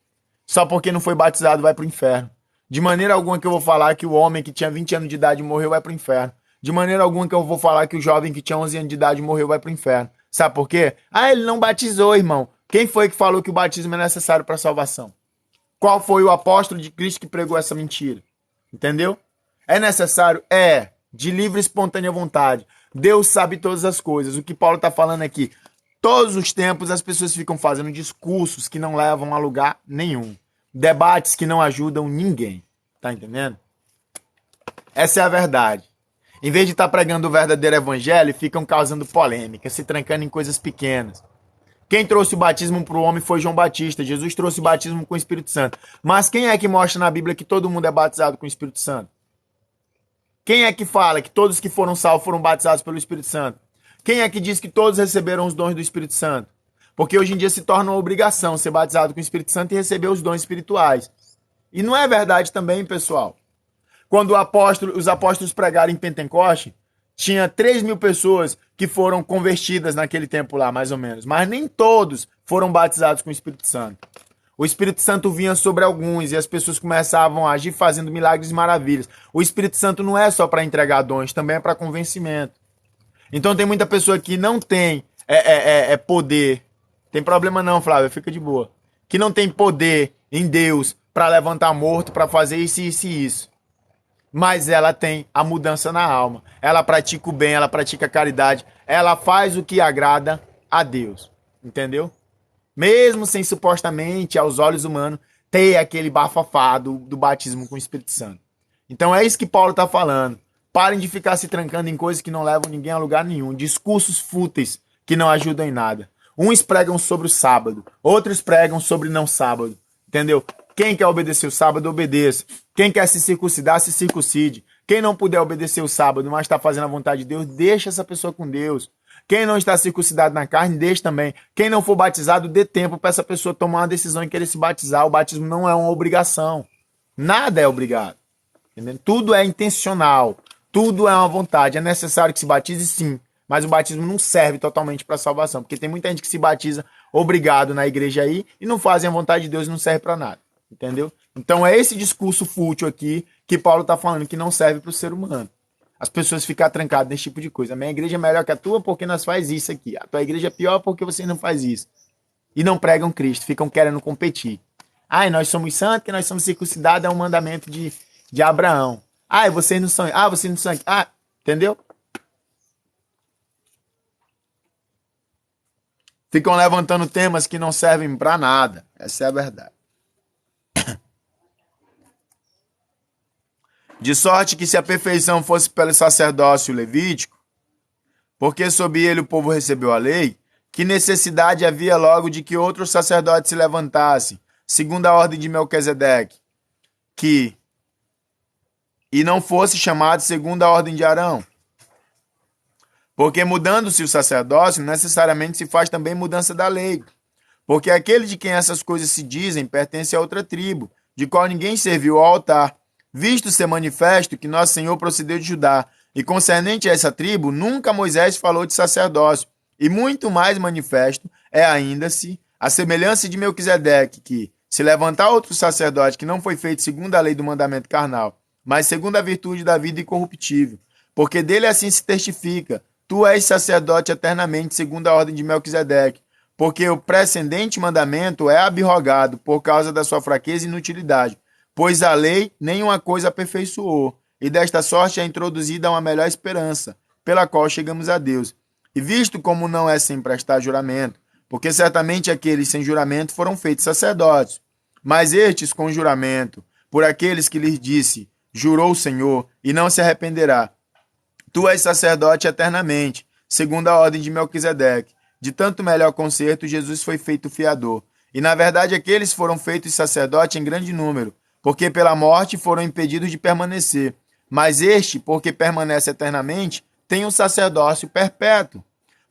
só porque não foi batizado, vai para o inferno. De maneira alguma que eu vou falar que o homem que tinha 20 anos de idade e morreu, vai para o inferno. De maneira alguma que eu vou falar que o jovem que tinha 11 anos de idade e morreu, vai para o inferno. Sabe por quê? Ele não batizou, irmão. Quem foi que falou que o batismo é necessário para a salvação? Qual foi o apóstolo de Cristo que pregou essa mentira? Entendeu? É necessário? É. De livre e espontânea vontade. Deus sabe todas as coisas. O que Paulo está falando aqui. Todos os tempos as pessoas ficam fazendo discursos que não levam a lugar nenhum. Debates que não ajudam ninguém. Tá entendendo? Essa é a verdade. Em vez de estar pregando o verdadeiro evangelho, ficam causando polêmica, se trancando em coisas pequenas. Quem trouxe o batismo para o homem foi João Batista. Jesus trouxe o batismo com o Espírito Santo. Mas quem é que mostra na Bíblia que todo mundo é batizado com o Espírito Santo? Quem é que fala que todos que foram salvos foram batizados pelo Espírito Santo? Quem é que diz que todos receberam os dons do Espírito Santo? Porque hoje em dia se torna uma obrigação ser batizado com o Espírito Santo e receber os dons espirituais. E não é verdade também, pessoal. Quando os apóstolos pregaram em Pentecoste, tinha 3.000 pessoas que foram convertidas naquele tempo lá, mais ou menos. Mas nem todos foram batizados com o Espírito Santo. O Espírito Santo vinha sobre alguns e as pessoas começavam a agir fazendo milagres e maravilhas. O Espírito Santo não é só para entregar dons, também é para convencimento. Então tem muita pessoa que não tem poder. Tem problema não, Flávio, fica de boa. Que não tem poder em Deus para levantar morto, para fazer isso, isso e isso. Mas ela tem a mudança na alma. Ela pratica o bem, ela pratica a caridade. Ela faz o que agrada a Deus. Entendeu? Mesmo sem supostamente, aos olhos humanos, ter aquele bafafá do batismo com o Espírito Santo. Então é isso que Paulo está falando. Parem de ficar se trancando em coisas que não levam ninguém a lugar nenhum. Discursos fúteis que não ajudam em nada. Uns pregam sobre o sábado, outros pregam sobre não sábado. Entendeu? Quem quer obedecer o sábado, obedeça. Quem quer se circuncidar, se circuncide. Quem não puder obedecer o sábado, mas está fazendo a vontade de Deus, deixa essa pessoa com Deus. Quem não está circuncidado na carne, deixa também. Quem não for batizado, dê tempo para essa pessoa tomar uma decisão em querer se batizar. O batismo não é uma obrigação. Nada é obrigado. Entendeu? Tudo é intencional. Tudo é uma vontade. É necessário que se batize, sim. Mas o batismo não serve totalmente para salvação. Porque tem muita gente que se batiza obrigado na igreja aí e não fazem a vontade de Deus e não serve para nada. Entendeu? Então é esse discurso fútil aqui que Paulo está falando que não serve para o ser humano. As pessoas ficam trancadas nesse tipo de coisa. A minha igreja é melhor que a tua porque nós faz isso aqui. A tua igreja é pior porque você não faz isso. E não pregam Cristo, ficam querendo competir. Ai, nós somos santos, que nós somos circuncidados, é um mandamento de Abraão. Ai, vocês não são. Ah, vocês não são. Ah, entendeu? Ficam levantando temas que não servem para nada. Essa é a verdade. De sorte que se a perfeição fosse pelo sacerdócio levítico, porque sob ele o povo recebeu a lei, que necessidade havia logo de que outro sacerdote se levantasse, segundo a ordem de Melquisedeque, e não fosse chamado segundo a ordem de Arão? Porque mudando-se o sacerdócio, necessariamente se faz também mudança da lei. Porque aquele de quem essas coisas se dizem pertence a outra tribo, de qual ninguém serviu ao altar, visto ser manifesto que nosso Senhor procedeu de Judá, e concernente a essa tribo, nunca Moisés falou de sacerdócio, e muito mais manifesto é ainda-se a semelhança de Melquisedeque, que, se levantar outro sacerdote que não foi feito segundo a lei do mandamento carnal, mas segundo a virtude da vida incorruptível, porque dele assim se testifica, tu és sacerdote eternamente segundo a ordem de Melquisedeque, porque o precedente mandamento é abrogado por causa da sua fraqueza e inutilidade, pois a lei nenhuma coisa aperfeiçoou, e desta sorte é introduzida uma melhor esperança, pela qual chegamos a Deus. E visto como não é sem prestar juramento, porque certamente aqueles sem juramento foram feitos sacerdotes, mas estes com juramento, por aqueles que lhes disse, jurou o Senhor, e não se arrependerá. Tu és sacerdote eternamente, segundo a ordem de Melquisedeque. De tanto melhor concerto, Jesus foi feito fiador. E na verdade aqueles foram feitos sacerdotes em grande número, porque pela morte foram impedidos de permanecer. Mas este, porque permanece eternamente, tem um sacerdócio perpétuo.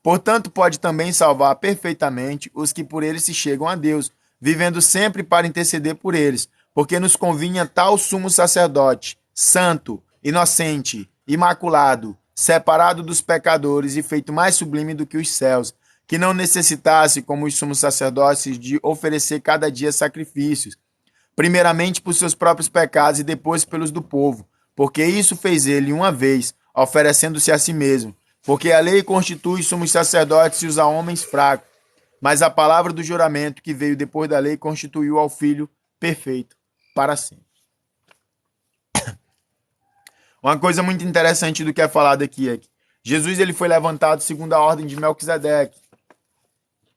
Portanto, pode também salvar perfeitamente os que por ele se chegam a Deus, vivendo sempre para interceder por eles, porque nos convinha tal sumo sacerdote, santo, inocente, imaculado, separado dos pecadores e feito mais sublime do que os céus, que não necessitasse, como os sumos sacerdotes, de oferecer cada dia sacrifícios, primeiramente por seus próprios pecados e depois pelos do povo, porque isso fez ele uma vez, oferecendo-se a si mesmo, porque a lei constitui sumos sacerdotes e os a homens fracos, mas a palavra do juramento que veio depois da lei constituiu ao Filho perfeito para sempre. Uma coisa muito interessante do que é falado aqui é que Jesus ele foi levantado segundo a ordem de Melquisedeque.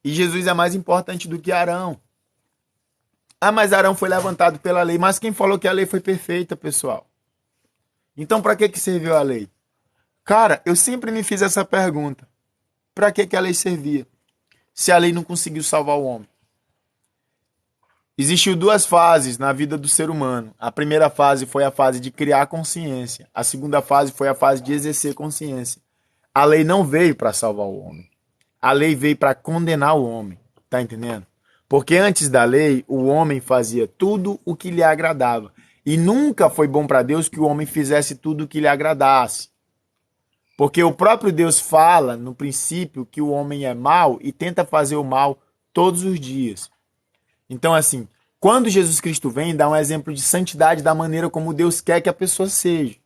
E Jesus é mais importante do que Arão. Ah, mas Arão foi levantado pela lei. Mas quem falou que a lei foi perfeita, pessoal? Então, para que serviu a lei? Cara, eu sempre me fiz essa pergunta. Para que a lei servia? Se a lei não conseguiu salvar o homem. Existiu duas fases na vida do ser humano. A primeira fase foi a fase de criar consciência. A segunda fase foi a fase de exercer consciência. A lei não veio para salvar o homem. A lei veio para condenar o homem. Tá entendendo? Porque antes da lei, o homem fazia tudo o que lhe agradava. E nunca foi bom para Deus que o homem fizesse tudo o que lhe agradasse. Porque o próprio Deus fala, no princípio, que o homem é mau e tenta fazer o mal todos os dias. Então, assim, quando Jesus Cristo vem, dá um exemplo de santidade da maneira como Deus quer que a pessoa seja.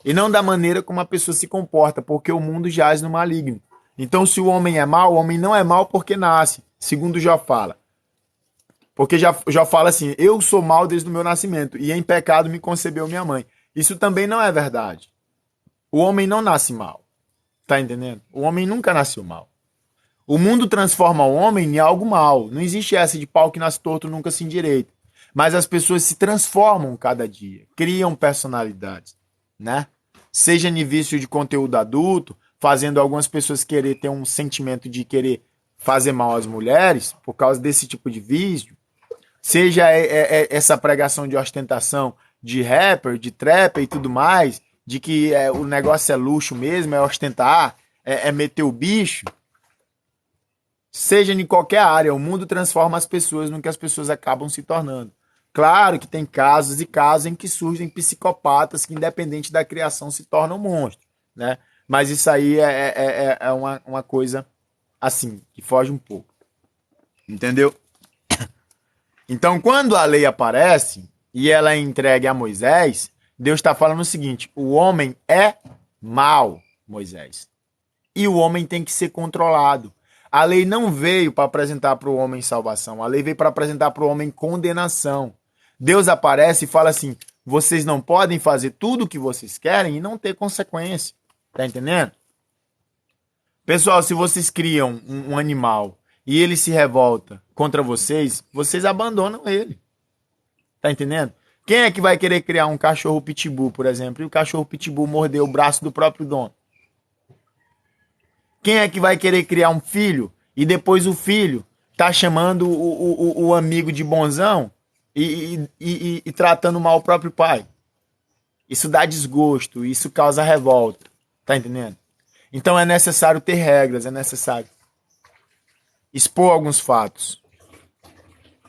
E não da maneira como a pessoa se comporta, porque o mundo jaz no maligno. Então, se o homem é mau, o homem não é mau porque nasce, segundo Jó fala. Porque Jó fala assim, eu sou mau desde o meu nascimento, e em pecado me concebeu minha mãe. Isso também não é verdade. O homem não nasce mal. Tá entendendo? O homem nunca nasceu mal. O mundo transforma o homem em algo mal. Não existe essa de pau que nasce torto nunca se endireita. Mas as pessoas se transformam cada dia, criam personalidades, né? Seja em vício de conteúdo adulto, fazendo algumas pessoas querer ter um sentimento de querer fazer mal às mulheres, por causa desse tipo de vício. seja essa pregação de ostentação de rapper, de trapper e tudo mais, de que o negócio é luxo mesmo, é ostentar, é meter o bicho, seja em qualquer área, o mundo transforma as pessoas no que as pessoas acabam se tornando. Claro que tem casos e casos em que surgem psicopatas que, independente da criação, se tornam monstros, né? Mas isso aí é uma coisa assim, que foge um pouco. Entendeu? Então, quando a lei aparece e ela é entregue a Moisés, Deus está falando o seguinte: o homem é mau, Moisés. E o homem tem que ser controlado. A lei não veio para apresentar para o homem salvação. A lei veio para apresentar para o homem condenação. Deus aparece e fala assim: vocês não podem fazer tudo o que vocês querem e não ter consequência. Tá entendendo? Pessoal, se vocês criam um animal e ele se revolta contra vocês, vocês abandonam ele. Tá entendendo? Quem é que vai querer criar um cachorro pitbull, por exemplo, e o cachorro pitbull mordeu o braço do próprio dono? Quem é que vai querer criar um filho e depois o filho tá chamando o amigo de bonzão e tratando mal o próprio pai? Isso dá desgosto, isso causa revolta. Tá entendendo? Então é necessário ter regras, é necessário expor alguns fatos.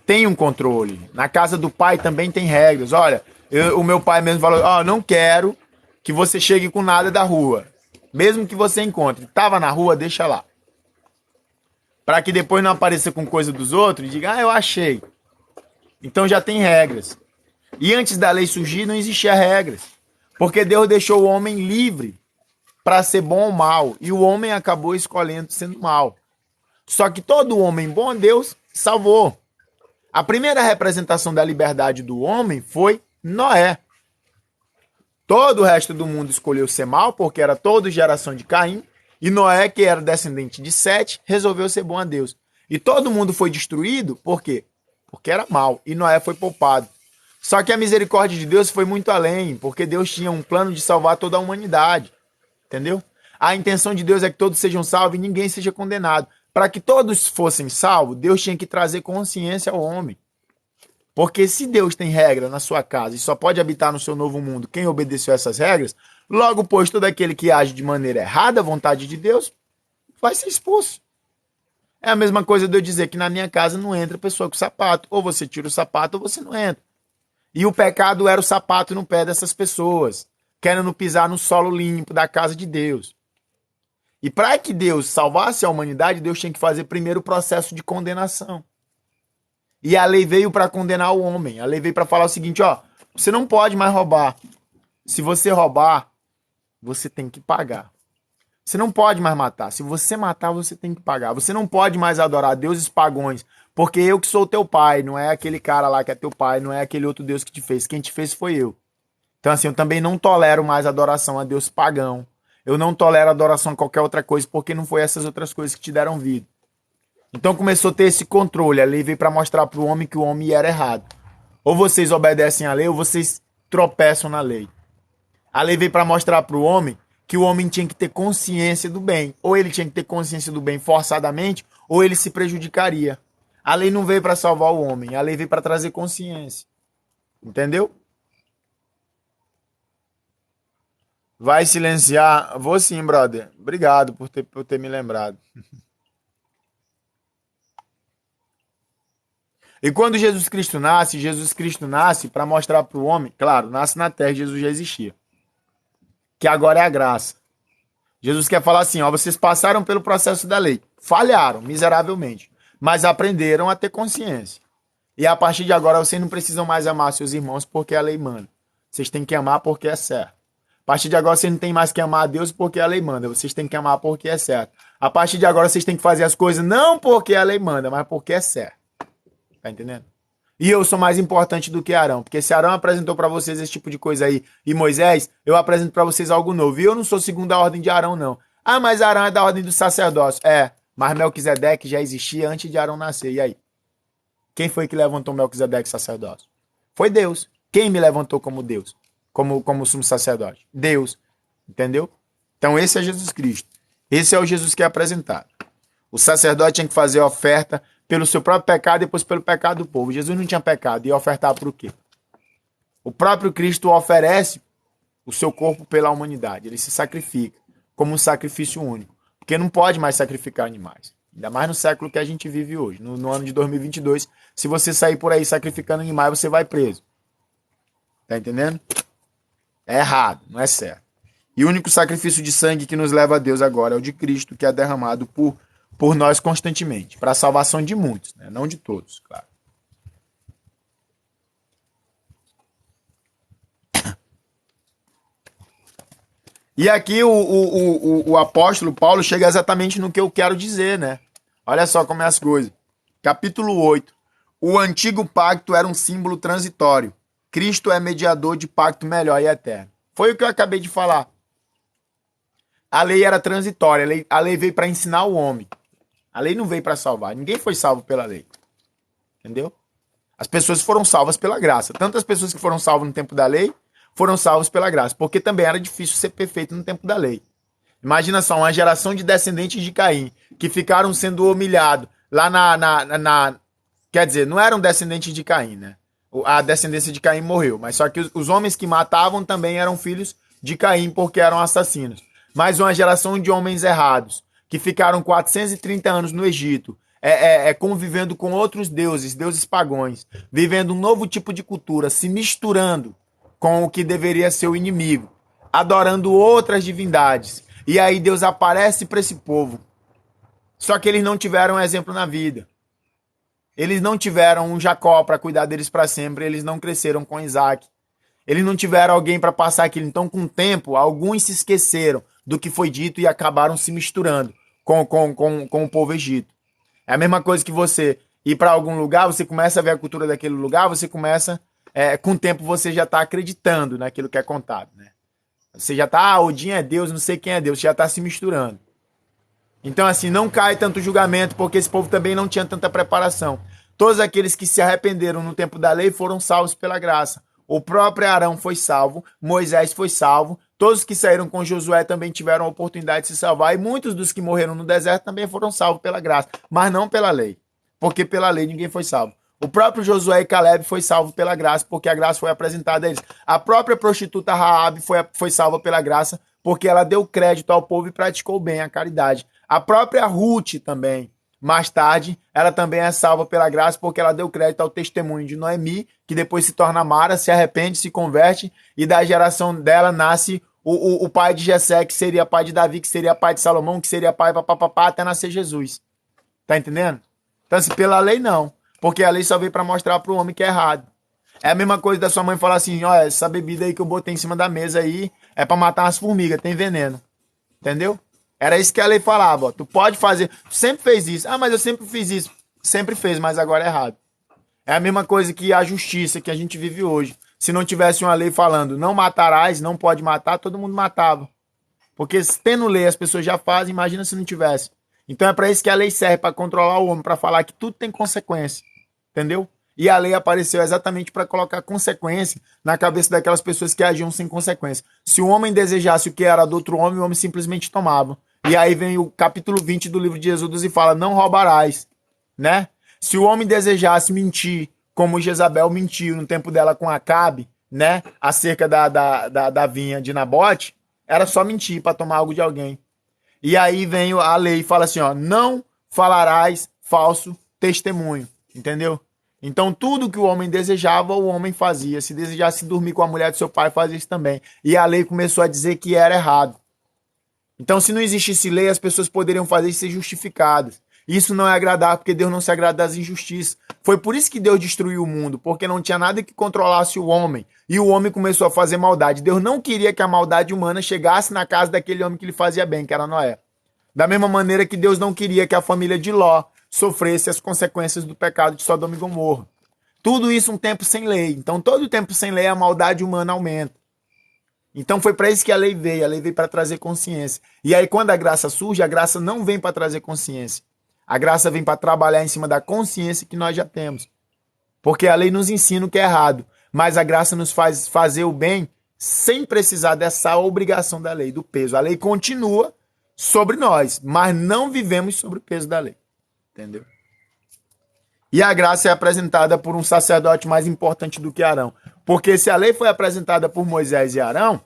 Tem um controle. Na casa do pai também tem regras. Olha, o meu pai mesmo falou: não quero que você chegue com nada da rua. Mesmo que você encontre. Tava na rua, deixa lá. Para que depois não apareça com coisa dos outros e diga: eu achei. Então já tem regras. E antes da lei surgir não existia regras. Porque Deus deixou o homem livre para ser bom ou mal. E o homem acabou escolhendo sendo mal. Só que todo homem bom, Deus salvou. A primeira representação da liberdade do homem foi Noé. Todo o resto do mundo escolheu ser mal, porque era toda geração de Caim. E Noé, que era descendente de Sete, resolveu ser bom a Deus. E todo mundo foi destruído, por quê? Porque era mal. E Noé foi poupado. Só que a misericórdia de Deus foi muito além, porque Deus tinha um plano de salvar toda a humanidade. Entendeu? A intenção de Deus é que todos sejam salvos e ninguém seja condenado. Para que todos fossem salvos, Deus tinha que trazer consciência ao homem. Porque se Deus tem regra na sua casa e só pode habitar no seu novo mundo quem obedeceu essas regras, logo, pois, todo aquele que age de maneira errada à vontade de Deus vai ser expulso. É a mesma coisa de eu dizer que na minha casa não entra pessoa com sapato. Ou você tira o sapato ou você não entra. E o pecado era o sapato no pé dessas pessoas, querendo pisar no solo limpo da casa de Deus. E para que Deus salvasse a humanidade, Deus tinha que fazer primeiro o processo de condenação. E a lei veio para condenar o homem. A lei veio para falar o seguinte: você não pode mais roubar. Se você roubar, você tem que pagar. Você não pode mais matar. Se você matar, você tem que pagar. Você não pode mais adorar deuses pagões, porque eu que sou teu pai, não é aquele cara lá que é teu pai, não é aquele outro Deus que te fez. Quem te fez foi eu. Então assim, eu também não tolero mais adoração a Deus pagão. Eu não tolero adoração a qualquer outra coisa, porque não foi essas outras coisas que te deram vida. Então começou a ter esse controle. A lei veio para mostrar para o homem que o homem era errado. Ou vocês obedecem à lei, ou vocês tropeçam na lei. A lei veio para mostrar para o homem que o homem tinha que ter consciência do bem. Ou ele tinha que ter consciência do bem forçadamente, ou ele se prejudicaria. A lei não veio para salvar o homem, a lei veio para trazer consciência. Entendeu? Vai silenciar? Vou sim, brother. Obrigado por ter me lembrado. E quando Jesus Cristo nasce para mostrar para o homem, claro, nasce na terra, Jesus já existia. Que agora é a graça. Jesus quer falar assim: vocês passaram pelo processo da lei, falharam miseravelmente, mas aprenderam a ter consciência. E a partir de agora vocês não precisam mais amar seus irmãos porque a lei manda. Vocês têm que amar porque é certo. A partir de agora vocês não têm mais que amar a Deus porque a lei manda. Vocês têm que amar porque é certo. A partir de agora vocês têm que fazer as coisas não porque a lei manda, mas porque é certo. Tá entendendo? E eu sou mais importante do que Arão. Porque se Arão apresentou para vocês esse tipo de coisa aí e Moisés, eu apresento para vocês algo novo. E eu não sou segundo a ordem de Arão, não. Mas Arão é da ordem do sacerdócio. Mas Melquisedeque já existia antes de Arão nascer. E aí? Quem foi que levantou Melquisedeque sacerdócio? Foi Deus. Quem me levantou como Deus? Como sumo sacerdote? Deus. Entendeu? Então esse é Jesus Cristo. Esse é o Jesus que é apresentado. O sacerdote tinha que fazer a oferta pelo seu próprio pecado e depois pelo pecado do povo. Jesus não tinha pecado, ia ofertar por quê? O próprio Cristo oferece o seu corpo pela humanidade. Ele se sacrifica como um sacrifício único. Porque não pode mais sacrificar animais. Ainda mais no século que a gente vive hoje. No ano de 2022, se você sair por aí sacrificando animais, você vai preso. Tá entendendo? É errado, não é certo. E o único sacrifício de sangue que nos leva a Deus agora é o de Cristo, que é derramado por nós constantemente, para a salvação de muitos, né? Não de todos, claro. E aqui o apóstolo Paulo chega exatamente no que eu quero dizer, né? Olha só como é as coisas. Capítulo 8. O antigo pacto era um símbolo transitório. Cristo é mediador de pacto melhor e eterno. Foi o que eu acabei de falar. A lei era transitória. A lei veio para ensinar o homem. A lei não veio para salvar. Ninguém foi salvo pela lei. Entendeu? As pessoas foram salvas pela graça. Tanto as pessoas que foram salvas no tempo da lei foram salvos pela graça, porque também era difícil ser perfeito no tempo da lei. Imagina só, uma geração de descendentes de Caim, que ficaram sendo humilhados lá Quer dizer, não eram descendentes de Caim, né? A descendência de Caim morreu, mas só que os homens que matavam também eram filhos de Caim, porque eram assassinos. Mas uma geração de homens errados, que ficaram 430 anos no Egito, convivendo com outros deuses pagãos, vivendo um novo tipo de cultura, se misturando com o que deveria ser o inimigo, adorando outras divindades. E aí Deus aparece para esse povo. Só que eles não tiveram um exemplo na vida. Eles não tiveram um Jacó para cuidar deles para sempre. Eles não cresceram com Isaac. Eles não tiveram alguém para passar aquilo. Então, com o tempo, alguns se esqueceram do que foi dito e acabaram se misturando com o povo egito. É a mesma coisa que você ir para algum lugar, você começa a ver a cultura daquele lugar, você começa... com o tempo você já está acreditando naquilo que é contado, né? Você já está, Odin é Deus, não sei quem é Deus, você já está se misturando. Então, assim, não cai tanto julgamento, porque esse povo também não tinha tanta preparação. Todos aqueles que se arrependeram no tempo da lei foram salvos pela graça. O próprio Arão foi salvo, Moisés foi salvo, todos que saíram com Josué também tiveram a oportunidade de se salvar, e muitos dos que morreram no deserto também foram salvos pela graça, mas não pela lei, porque pela lei ninguém foi salvo. O próprio Josué e Caleb foi salvo pela graça, porque a graça foi apresentada a eles. A própria prostituta Raabe foi salva pela graça, porque ela deu crédito ao povo e praticou bem a caridade. A própria Ruth também, mais tarde, ela também é salva pela graça, porque ela deu crédito ao testemunho de Noemi, que depois se torna Mara, se arrepende, se converte, e da geração dela nasce o pai de Jessé, que seria pai de Davi, que seria pai de Salomão, que seria pai papapá, até nascer Jesus. Tá entendendo? Então, assim, pela lei não. Porque a lei só veio para mostrar pro homem que é errado. É a mesma coisa da sua mãe falar assim, olha, essa bebida aí que eu botei em cima da mesa aí é para matar umas formigas, tem veneno. Entendeu? Era isso que a lei falava, ó. Tu pode fazer, tu sempre fez isso. Ah, mas eu sempre fiz isso. Sempre fez, mas agora é errado. É a mesma coisa que a justiça que a gente vive hoje. Se não tivesse uma lei falando, não matarás, não pode matar, todo mundo matava. Porque tendo lei as pessoas já fazem, imagina se não tivesse. Então é para isso que a lei serve, para controlar o homem, para falar que tudo tem consequência. Entendeu? E a lei apareceu exatamente para colocar consequência na cabeça daquelas pessoas que agiam sem consequência. Se o homem desejasse o que era do outro homem, o homem simplesmente tomava. E aí vem o capítulo 20 do livro de Êxodo e fala, não roubarás, né? Se o homem desejasse mentir, como Jezabel mentiu no tempo dela com Acabe, né? Acerca da vinha de Nabote, era só mentir para tomar algo de alguém. E aí vem a lei e fala assim, ó, não falarás falso testemunho, entendeu? Então tudo que o homem desejava, o homem fazia. Se desejasse dormir com a mulher do seu pai, fazia isso também. E a lei começou a dizer que era errado. Então se não existisse lei, as pessoas poderiam fazer isso e ser justificadas. Isso não é agradável, porque Deus não se agrada das injustiças. Foi por isso que Deus destruiu o mundo, porque não tinha nada que controlasse o homem. E o homem começou a fazer maldade. Deus não queria que a maldade humana chegasse na casa daquele homem que lhe fazia bem, que era Noé. Da mesma maneira que Deus não queria que a família de Ló sofresse as consequências do pecado de Sodoma e Gomorra. Tudo isso um tempo sem lei. Então, todo tempo sem lei, a maldade humana aumenta. Então, foi para isso que a lei veio. A lei veio para trazer consciência. E aí, quando a graça surge, a graça não vem para trazer consciência. A graça vem para trabalhar em cima da consciência que nós já temos. Porque a lei nos ensina o que é errado. Mas a graça nos faz fazer o bem sem precisar dessa obrigação da lei, do peso. A lei continua sobre nós, mas não vivemos sobre o peso da lei. Entendeu? E a graça é apresentada por um sacerdote mais importante do que Arão. Porque se a lei foi apresentada por Moisés e Arão,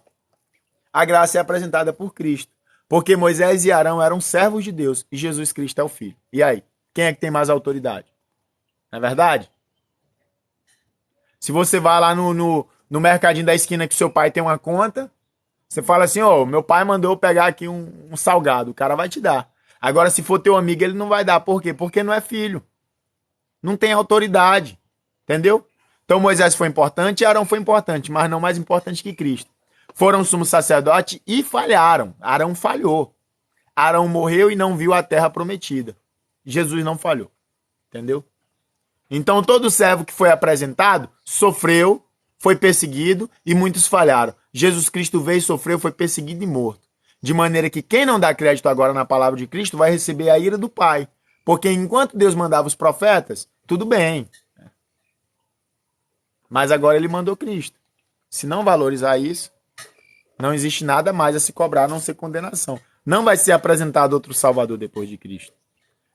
a graça é apresentada por Cristo. Porque Moisés e Arão eram servos de Deus e Jesus Cristo é o Filho. E aí? Quem é que tem mais autoridade? Não é verdade? Se você vai lá no mercadinho da esquina que seu pai tem uma conta, você fala assim, meu pai mandou eu pegar aqui um salgado. O cara vai te dar. Agora, se for teu amigo, ele não vai dar. Por quê? Porque não é filho. Não tem autoridade. Entendeu? Então Moisés foi importante e Arão foi importante, mas não mais importante que Cristo. Foram sumo sacerdote e falharam. Arão falhou. Arão morreu e não viu a terra prometida. Jesus não falhou. Entendeu? Então todo servo que foi apresentado sofreu, foi perseguido e muitos falharam. Jesus Cristo veio, sofreu, foi perseguido e morto. De maneira que quem não dá crédito agora na palavra de Cristo vai receber a ira do Pai. Porque enquanto Deus mandava os profetas, tudo bem. Mas agora ele mandou Cristo. Se não valorizar isso, não existe nada mais a se cobrar a não ser condenação. Não vai ser apresentado outro Salvador depois de Cristo.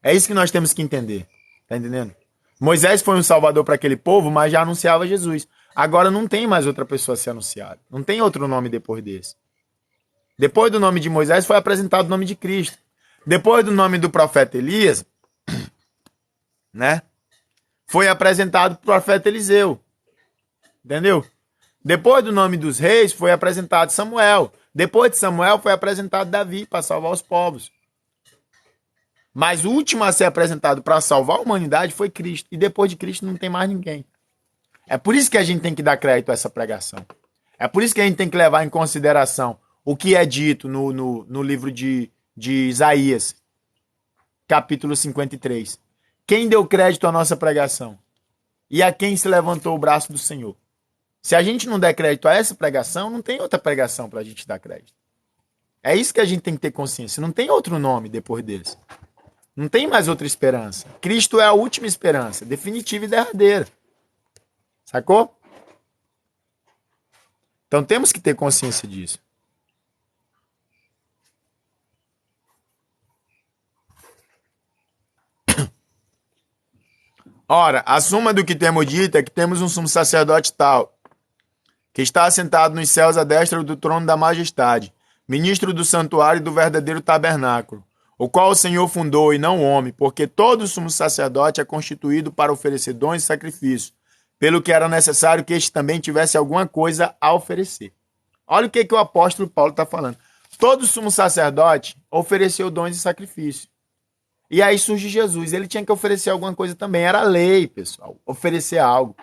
É isso que nós temos que entender. Tá entendendo? Moisés foi um Salvador para aquele povo, mas já anunciava Jesus. Agora não tem mais outra pessoa a ser anunciada. Não tem outro nome depois desse. Depois do nome de Moisés foi apresentado o nome de Cristo. Depois do nome do profeta Elias, né? Foi apresentado o profeta Eliseu. Entendeu? Depois do nome dos reis foi apresentado Samuel. Depois de Samuel foi apresentado Davi para salvar os povos. Mas o último a ser apresentado para salvar a humanidade foi Cristo. E depois de Cristo não tem mais ninguém. É por isso que a gente tem que dar crédito a essa pregação. É por isso que a gente tem que levar em consideração o que é dito no livro de Isaías, capítulo 53. Quem deu crédito à nossa pregação? E a quem se levantou o braço do Senhor? Se a gente não der crédito a essa pregação, não tem outra pregação para a gente dar crédito. É isso que a gente tem que ter consciência. Não tem outro nome depois desse. Não tem mais outra esperança. Cristo é a última esperança, definitiva e derradeira. Sacou? Então temos que ter consciência disso. Ora, a suma do que temos dito é que temos um sumo sacerdote tal, que está assentado nos céus à destra do trono da majestade, ministro do santuário e do verdadeiro tabernáculo, o qual o Senhor fundou e não o homem, porque todo sumo sacerdote é constituído para oferecer dons e sacrifícios, pelo que era necessário que este também tivesse alguma coisa a oferecer. Olha o que o apóstolo Paulo está falando. Todo sumo sacerdote ofereceu dons e sacrifícios. E aí surge Jesus. Ele tinha que oferecer alguma coisa também. Era lei, pessoal. Oferecer algo.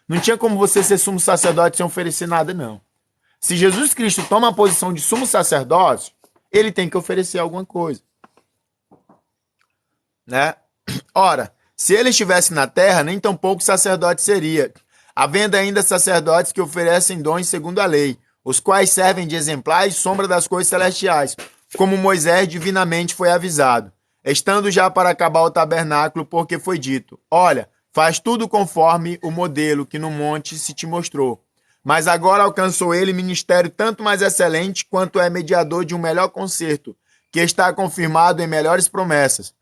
Não tinha como você ser sumo sacerdote sem oferecer nada, não. Se Jesus Cristo toma a posição de sumo sacerdote, ele tem que oferecer alguma coisa. Né? Ora, se ele estivesse na terra, nem tão pouco sacerdote seria, havendo ainda sacerdotes que oferecem dons segundo a lei, os quais servem de exemplar e sombra das coisas celestiais, como Moisés divinamente foi avisado, estando já para acabar o tabernáculo, porque foi dito, olha, faz tudo conforme o modelo que no monte se te mostrou. Mas agora alcançou ele ministério tanto mais excelente, quanto é mediador de um melhor concerto, que está confirmado em melhores promessas.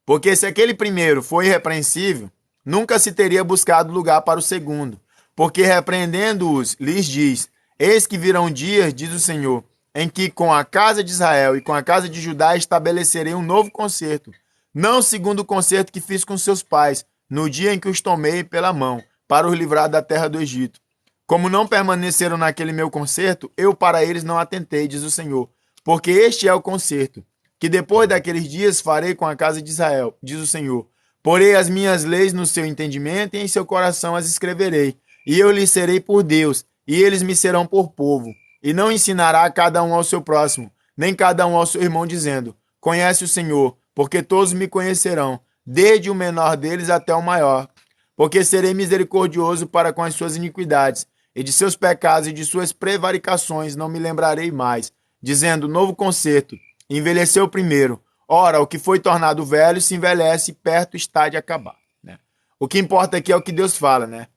Porque se aquele primeiro foi irrepreensível, nunca se teria buscado lugar para o segundo. Porque repreendendo-os, lhes diz, eis que virão dias, diz o Senhor, em que com a casa de Israel e com a casa de Judá estabelecerei um novo concerto, não segundo o concerto que fiz com seus pais, no dia em que os tomei pela mão, para os livrar da terra do Egito. Como não permaneceram naquele meu concerto, eu para eles não atentei, diz o Senhor. Porque este é o concerto, que depois daqueles dias farei com a casa de Israel, diz o Senhor. Porei as minhas leis no seu entendimento e em seu coração as escreverei. E eu lhes serei por Deus, e eles me serão por povo. E não ensinará cada um ao seu próximo, nem cada um ao seu irmão, dizendo, conhece o Senhor, porque todos me conhecerão, desde o menor deles até o maior. Porque serei misericordioso para com as suas iniquidades, e de seus pecados e de suas prevaricações não me lembrarei mais, dizendo, novo concerto, envelheceu o primeiro. Ora, o que foi tornado velho se envelhece e perto está de acabar. Né? O que importa aqui é o que Deus fala, né?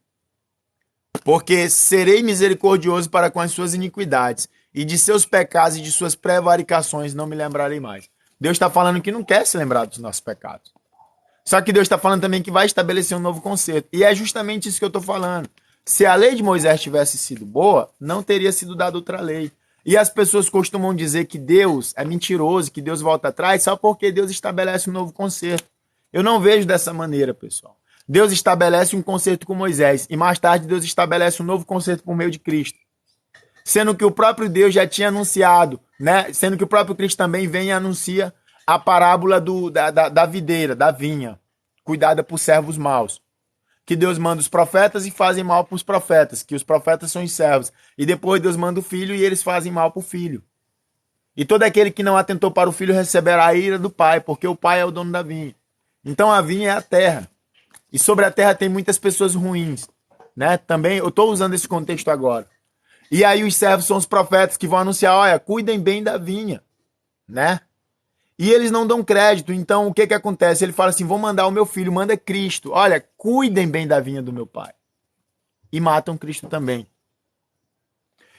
Porque serei misericordioso para com as suas iniquidades, e de seus pecados e de suas prevaricações não me lembrarei mais. Deus está falando que não quer se lembrar dos nossos pecados. Só que Deus está falando também que vai estabelecer um novo conserto. E é justamente isso que eu estou falando. Se a lei de Moisés tivesse sido boa, não teria sido dada outra lei. E as pessoas costumam dizer que Deus é mentiroso, que Deus volta atrás, só porque Deus estabelece um novo conserto. Eu não vejo dessa maneira, pessoal. Deus estabelece um conserto com Moisés e mais tarde Deus estabelece um novo conserto por meio de Cristo. Sendo que o próprio Deus já tinha anunciado, né? Sendo que o próprio Cristo também vem e anuncia a parábola da videira, da vinha, cuidada por servos maus. Que Deus manda os profetas e fazem mal para os profetas, que os profetas são os servos. E depois Deus manda o filho e eles fazem mal para o filho. E todo aquele que não atentou para o filho receberá a ira do pai, porque o pai é o dono da vinha. Então a vinha é a terra. E sobre a terra tem muitas pessoas ruins, né? Também eu estou usando esse contexto agora. E aí os servos são os profetas que vão anunciar, olha, cuidem bem da vinha, né? E eles não dão crédito, então o que que acontece? Ele fala assim, vou mandar o meu filho, manda Cristo, olha, cuidem bem da vinha do meu pai. E matam Cristo também.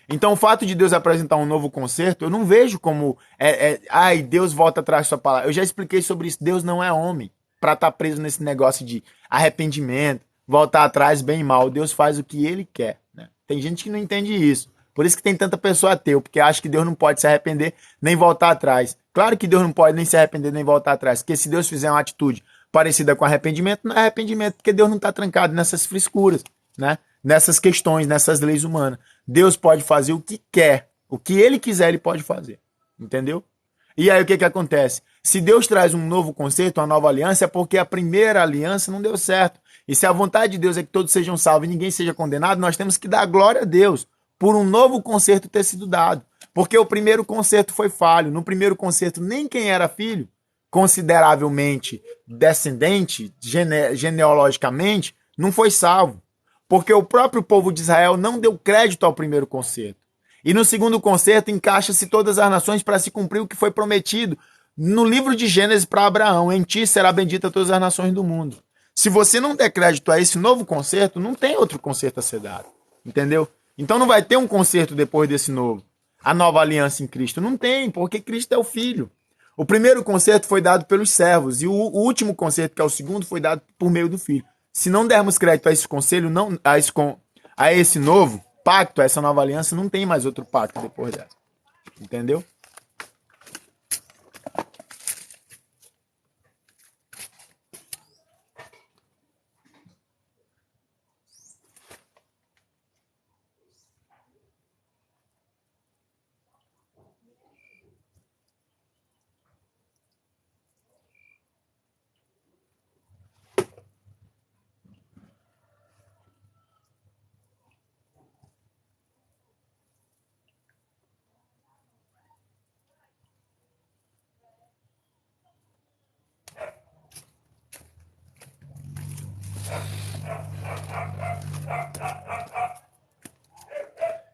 Então o fato de Deus apresentar um novo conserto, eu não vejo como, ai, Deus volta atrás da sua palavra. Eu já expliquei sobre isso, Deus não é homem para estar preso nesse negócio de arrependimento, voltar atrás bem e mal. Deus faz o que ele quer, né? Tem gente que não entende isso. Por isso que tem tanta pessoa ateu, porque acha que Deus não pode se arrepender nem voltar atrás. Claro que Deus não pode nem se arrepender nem voltar atrás, porque se Deus fizer uma atitude parecida com arrependimento, não é arrependimento, porque Deus não está trancado nessas frescuras, né? Nessas questões, nessas leis humanas. Deus pode fazer o que quer, o que ele quiser ele pode fazer, entendeu? E aí o que que acontece? Se Deus traz um novo conceito, uma nova aliança, é porque a primeira aliança não deu certo. E se a vontade de Deus é que todos sejam salvos e ninguém seja condenado, nós temos que dar glória a Deus por um novo concerto ter sido dado. Porque o primeiro concerto foi falho. No primeiro concerto, nem quem era filho, consideravelmente descendente, genealogicamente, não foi salvo. Porque o próprio povo de Israel não deu crédito ao primeiro concerto. E no segundo concerto, encaixa-se todas as nações para se cumprir o que foi prometido no livro de Gênesis para Abraão. Em ti será bendita todas as nações do mundo. Se você não der crédito a esse novo concerto, não tem outro concerto a ser dado. Entendeu? Então não vai ter um concerto depois desse novo. A nova aliança em Cristo. Não tem, porque Cristo é o Filho. O primeiro concerto foi dado pelos servos e o último concerto, que é o segundo, foi dado por meio do Filho. Se não dermos crédito a esse conselho, não, a esse novo pacto, a essa nova aliança, não tem mais outro pacto depois dessa. Entendeu?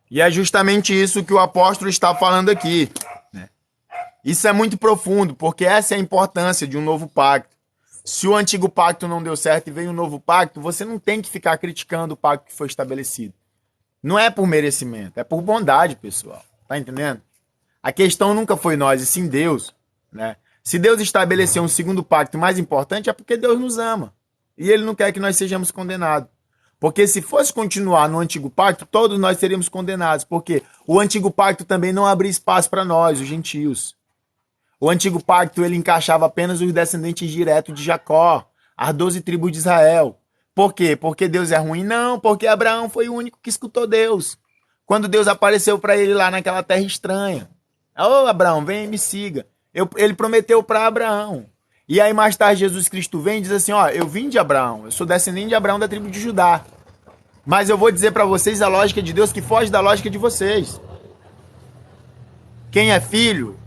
E é justamente isso que o apóstolo está falando aqui, né? Isso é muito profundo, porque essa é a importância de um novo pacto. Se o antigo pacto não deu certo e veio um novo pacto, você não tem que ficar criticando o pacto que foi estabelecido. Não é por merecimento, é por bondade, pessoal. Tá entendendo? A questão nunca foi nós, e sim Deus, né? Se Deus estabeleceu um segundo pacto mais importante, é porque Deus nos ama. E ele não quer que nós sejamos condenados. Porque se fosse continuar no antigo pacto, todos nós seríamos condenados. Porque o antigo pacto também não abria espaço para nós, os gentios. O antigo pacto ele encaixava apenas os descendentes diretos de Jacó, as 12 tribos de Israel. Por quê? Porque Deus é ruim? Não, porque Abraão foi o único que escutou Deus. Quando Deus apareceu para ele lá naquela terra estranha. Ô Abraão, vem e me siga. Ele prometeu para Abraão. E aí mais tarde Jesus Cristo vem e diz assim, ó, eu vim de Abraão, eu sou descendente de Abraão da tribo de Judá. Mas eu vou dizer para vocês a lógica de Deus que foge da lógica de vocês. Quem é filho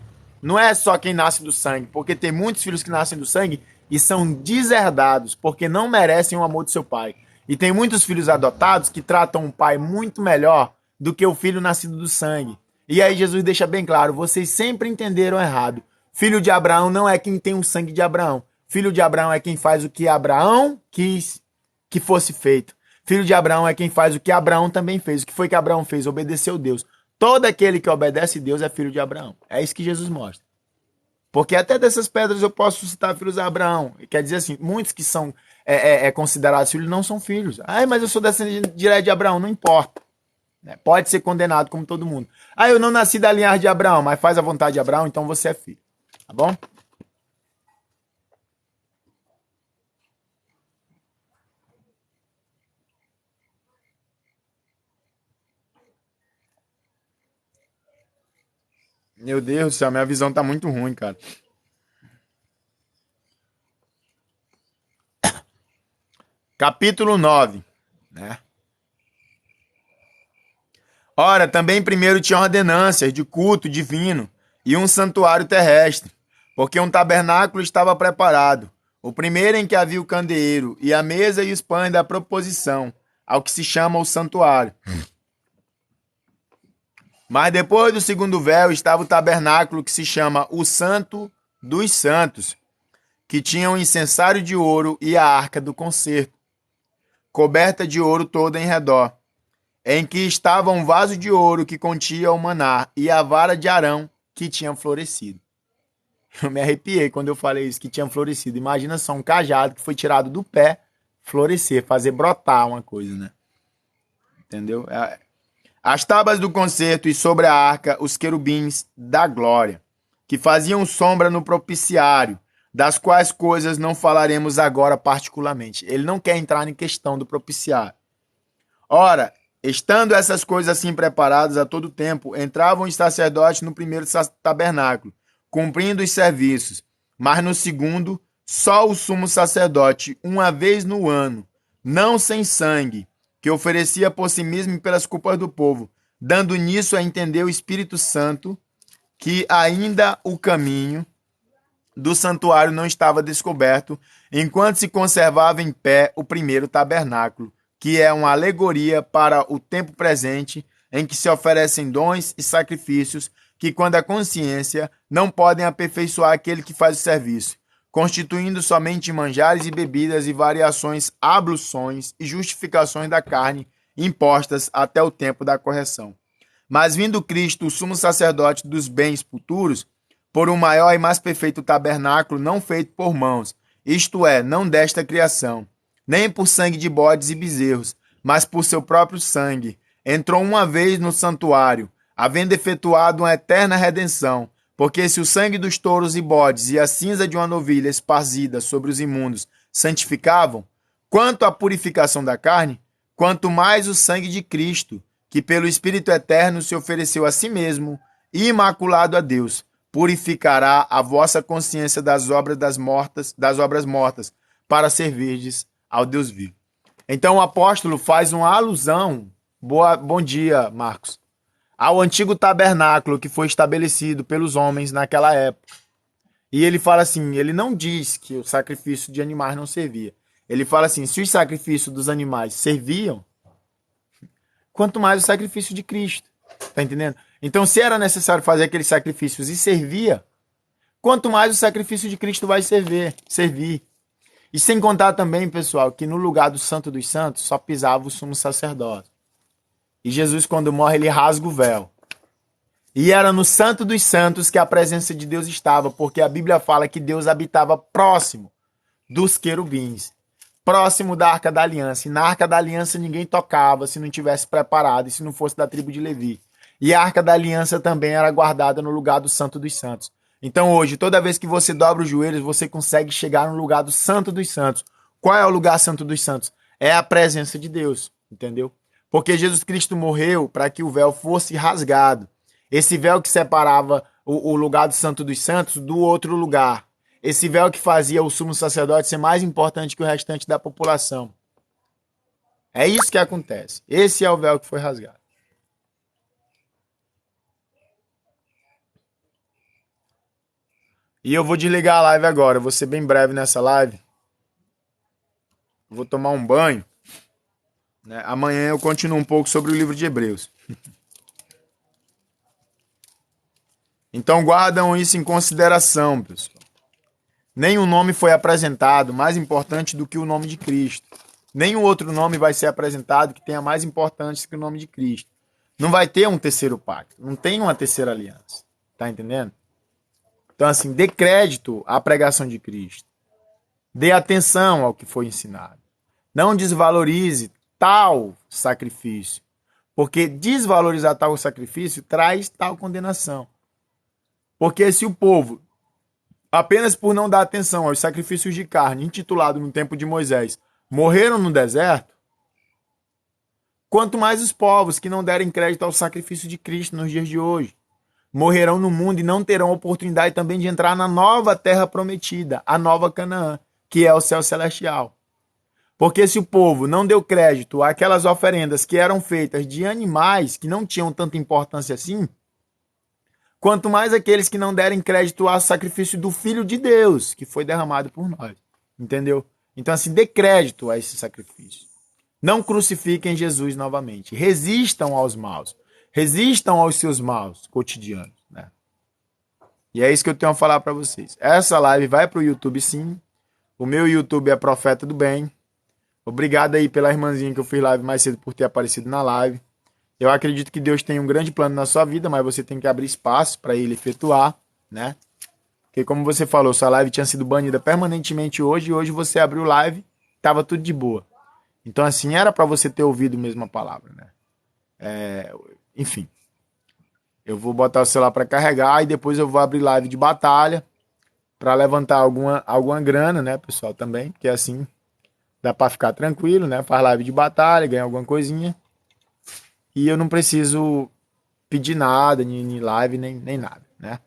não é só quem nasce do sangue, porque tem muitos filhos que nascem do sangue e são deserdados, porque não merecem o amor do seu pai. E tem muitos filhos adotados que tratam o pai muito melhor do que o filho nascido do sangue. E aí Jesus deixa bem claro, vocês sempre entenderam errado. Filho de Abraão não é quem tem o sangue de Abraão. Filho de Abraão é quem faz o que Abraão quis que fosse feito. Filho de Abraão é quem faz o que Abraão também fez. O que foi que Abraão fez? Obedeceu a Deus. Todo aquele que obedece a Deus é filho de Abraão. É isso que Jesus mostra. Porque até dessas pedras eu posso citar filhos de Abraão. Quer dizer assim, muitos que são considerados filhos não são filhos. Ah, mas eu sou descendente direto de Abraão. Não importa. Pode ser condenado como todo mundo. Ah, eu não nasci da linhagem de Abraão, mas faz a vontade de Abraão, então você é filho. Tá bom? Meu Deus do céu, minha visão tá muito ruim, cara. Capítulo 9, né? Ora, também primeiro tinha ordenâncias de culto divino e um santuário terrestre, porque um tabernáculo estava preparado, o primeiro em que havia o candeeiro e a mesa e os pães da proposição, ao que se chama o santuário. Mas depois do segundo véu estava o tabernáculo que se chama o Santo dos Santos, que tinha um incensário de ouro e a arca do concerto, coberta de ouro toda em redor, em que estava um vaso de ouro que continha o maná e a vara de Arão que tinha florescido. Eu me arrepiei quando eu falei isso, que tinha florescido. Imagina só um cajado que foi tirado do pé, florescer, fazer brotar uma coisa, né? Entendeu? As tábuas do concerto e sobre a arca os querubins da glória, que faziam sombra no propiciário, das quais coisas não falaremos agora particularmente. Ele não quer entrar em questão do propiciário. Ora, estando essas coisas assim preparadas a todo tempo, entravam os sacerdotes no primeiro tabernáculo, cumprindo os serviços, mas no segundo, só o sumo sacerdote, uma vez no ano, não sem sangue, que oferecia por si mesmo e pelas culpas do povo, dando nisso a entender o Espírito Santo que ainda o caminho do santuário não estava descoberto, enquanto se conservava em pé o primeiro tabernáculo, que é uma alegoria para o tempo presente, em que se oferecem dons e sacrifícios que, quando a consciência, não podem aperfeiçoar aquele que faz o serviço, constituindo somente manjares e bebidas e variações, abluções e justificações da carne impostas até o tempo da correção. Mas vindo Cristo, o sumo sacerdote dos bens futuros, por um maior e mais perfeito tabernáculo não feito por mãos, isto é, não desta criação, nem por sangue de bodes e bezerros, mas por seu próprio sangue, entrou uma vez no santuário, havendo efetuado uma eterna redenção, porque se o sangue dos touros e bodes e a cinza de uma novilha esparzida sobre os imundos santificavam, quanto à purificação da carne, quanto mais o sangue de Cristo, que pelo Espírito Eterno se ofereceu a si mesmo, imaculado a Deus, purificará a vossa consciência das obras mortas, para servirdes ao Deus vivo. Então o apóstolo faz uma alusão, bom dia, Marcos, ao antigo tabernáculo que foi estabelecido pelos homens naquela época. E ele fala assim, ele não diz que o sacrifício de animais não servia. Ele fala assim, se os sacrifícios dos animais serviam, quanto mais o sacrifício de Cristo. Tá entendendo? Então, se era necessário fazer aqueles sacrifícios e servia, quanto mais o sacrifício de Cristo vai servir. E sem contar também, pessoal, que no lugar do Santo dos Santos só pisava o sumo sacerdote. E Jesus, quando morre, ele rasga o véu. E era no Santo dos Santos que a presença de Deus estava, porque a Bíblia fala que Deus habitava próximo dos querubins, próximo da Arca da Aliança. E na Arca da Aliança ninguém tocava se não tivesse preparado e se não fosse da tribo de Levi. E a Arca da Aliança também era guardada no lugar do Santo dos Santos. Então hoje, toda vez que você dobra os joelhos, você consegue chegar no lugar do Santo dos Santos. Qual é o lugar Santo dos Santos? É a presença de Deus, entendeu? Porque Jesus Cristo morreu para que o véu fosse rasgado. Esse véu que separava o lugar do Santo dos Santos do outro lugar. Esse véu que fazia o sumo sacerdote ser mais importante que o restante da população. É isso que acontece. Esse é o véu que foi rasgado. E eu vou desligar a live agora. Eu vou ser bem breve nessa live. Vou tomar um banho. Né? Amanhã eu continuo um pouco sobre o livro de Hebreus. Então guardam isso em consideração, pessoal. Nenhum nome foi apresentado mais importante do que o nome de Cristo. Nenhum outro nome vai ser apresentado que tenha mais importância que o nome de Cristo. Não vai ter um terceiro pacto. Não tem uma terceira aliança. Tá entendendo? Então, assim, dê crédito à pregação de Cristo. Dê atenção ao que foi ensinado. Não desvalorize tal sacrifício. Porque desvalorizar tal sacrifício traz tal condenação. Porque se o povo, apenas por não dar atenção aos sacrifícios de carne, intitulado no tempo de Moisés, morreram no deserto, quanto mais os povos que não derem crédito ao sacrifício de Cristo nos dias de hoje, morrerão no mundo e não terão oportunidade também de entrar na nova terra prometida, a nova Canaã, que é o céu celestial. Porque se o povo não deu crédito àquelas oferendas que eram feitas de animais que não tinham tanta importância assim, quanto mais aqueles que não derem crédito ao sacrifício do Filho de Deus, que foi derramado por nós. Entendeu? Então, assim, dê crédito a esse sacrifício. Não crucifiquem Jesus novamente. Resistam aos maus. Resistam aos seus maus cotidianos. Né? E é isso que eu tenho a falar para vocês. Essa live vai para o YouTube, sim. O meu YouTube é Profeta do Bem. Obrigado aí pela irmãzinha que eu fiz live mais cedo por ter aparecido na live. Eu acredito que Deus tem um grande plano na sua vida, mas você tem que abrir espaço para ele efetuar, né? Porque como você falou, sua live tinha sido banida permanentemente hoje, e hoje você abriu live, tava tudo de boa. Então assim, era para você ter ouvido mesmo a palavra, né? Enfim, eu vou botar o celular para carregar e depois eu vou abrir live de batalha para levantar alguma grana, né, pessoal, também, porque assim dá para ficar tranquilo, né? Faz live de batalha, ganha alguma coisinha. E eu não preciso pedir nada, nem live, nem nada, né?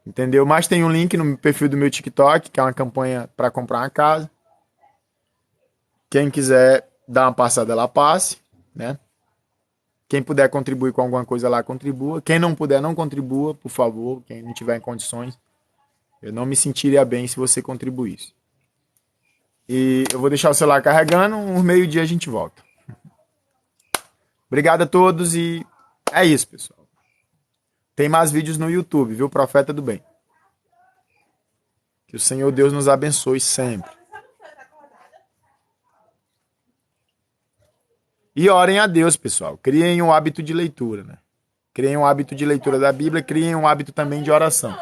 Entendeu? Mas tem um link no perfil do meu TikTok, que é uma campanha para comprar uma casa. Quem quiser dar uma passada lá, passe, né? Quem puder contribuir com alguma coisa lá, contribua. Quem não puder, não contribua, por favor. Quem não tiver em condições, eu não me sentiria bem se você contribuísse. E eu vou deixar o celular carregando, uns meio-dia a gente volta. Obrigado a todos e é isso, pessoal. Tem mais vídeos no YouTube, viu? Profeta do Bem. Que o Senhor Deus nos abençoe sempre. E orem a Deus, pessoal. Criem um hábito de leitura, né? Criem um hábito de leitura da Bíblia, criem um hábito também de oração.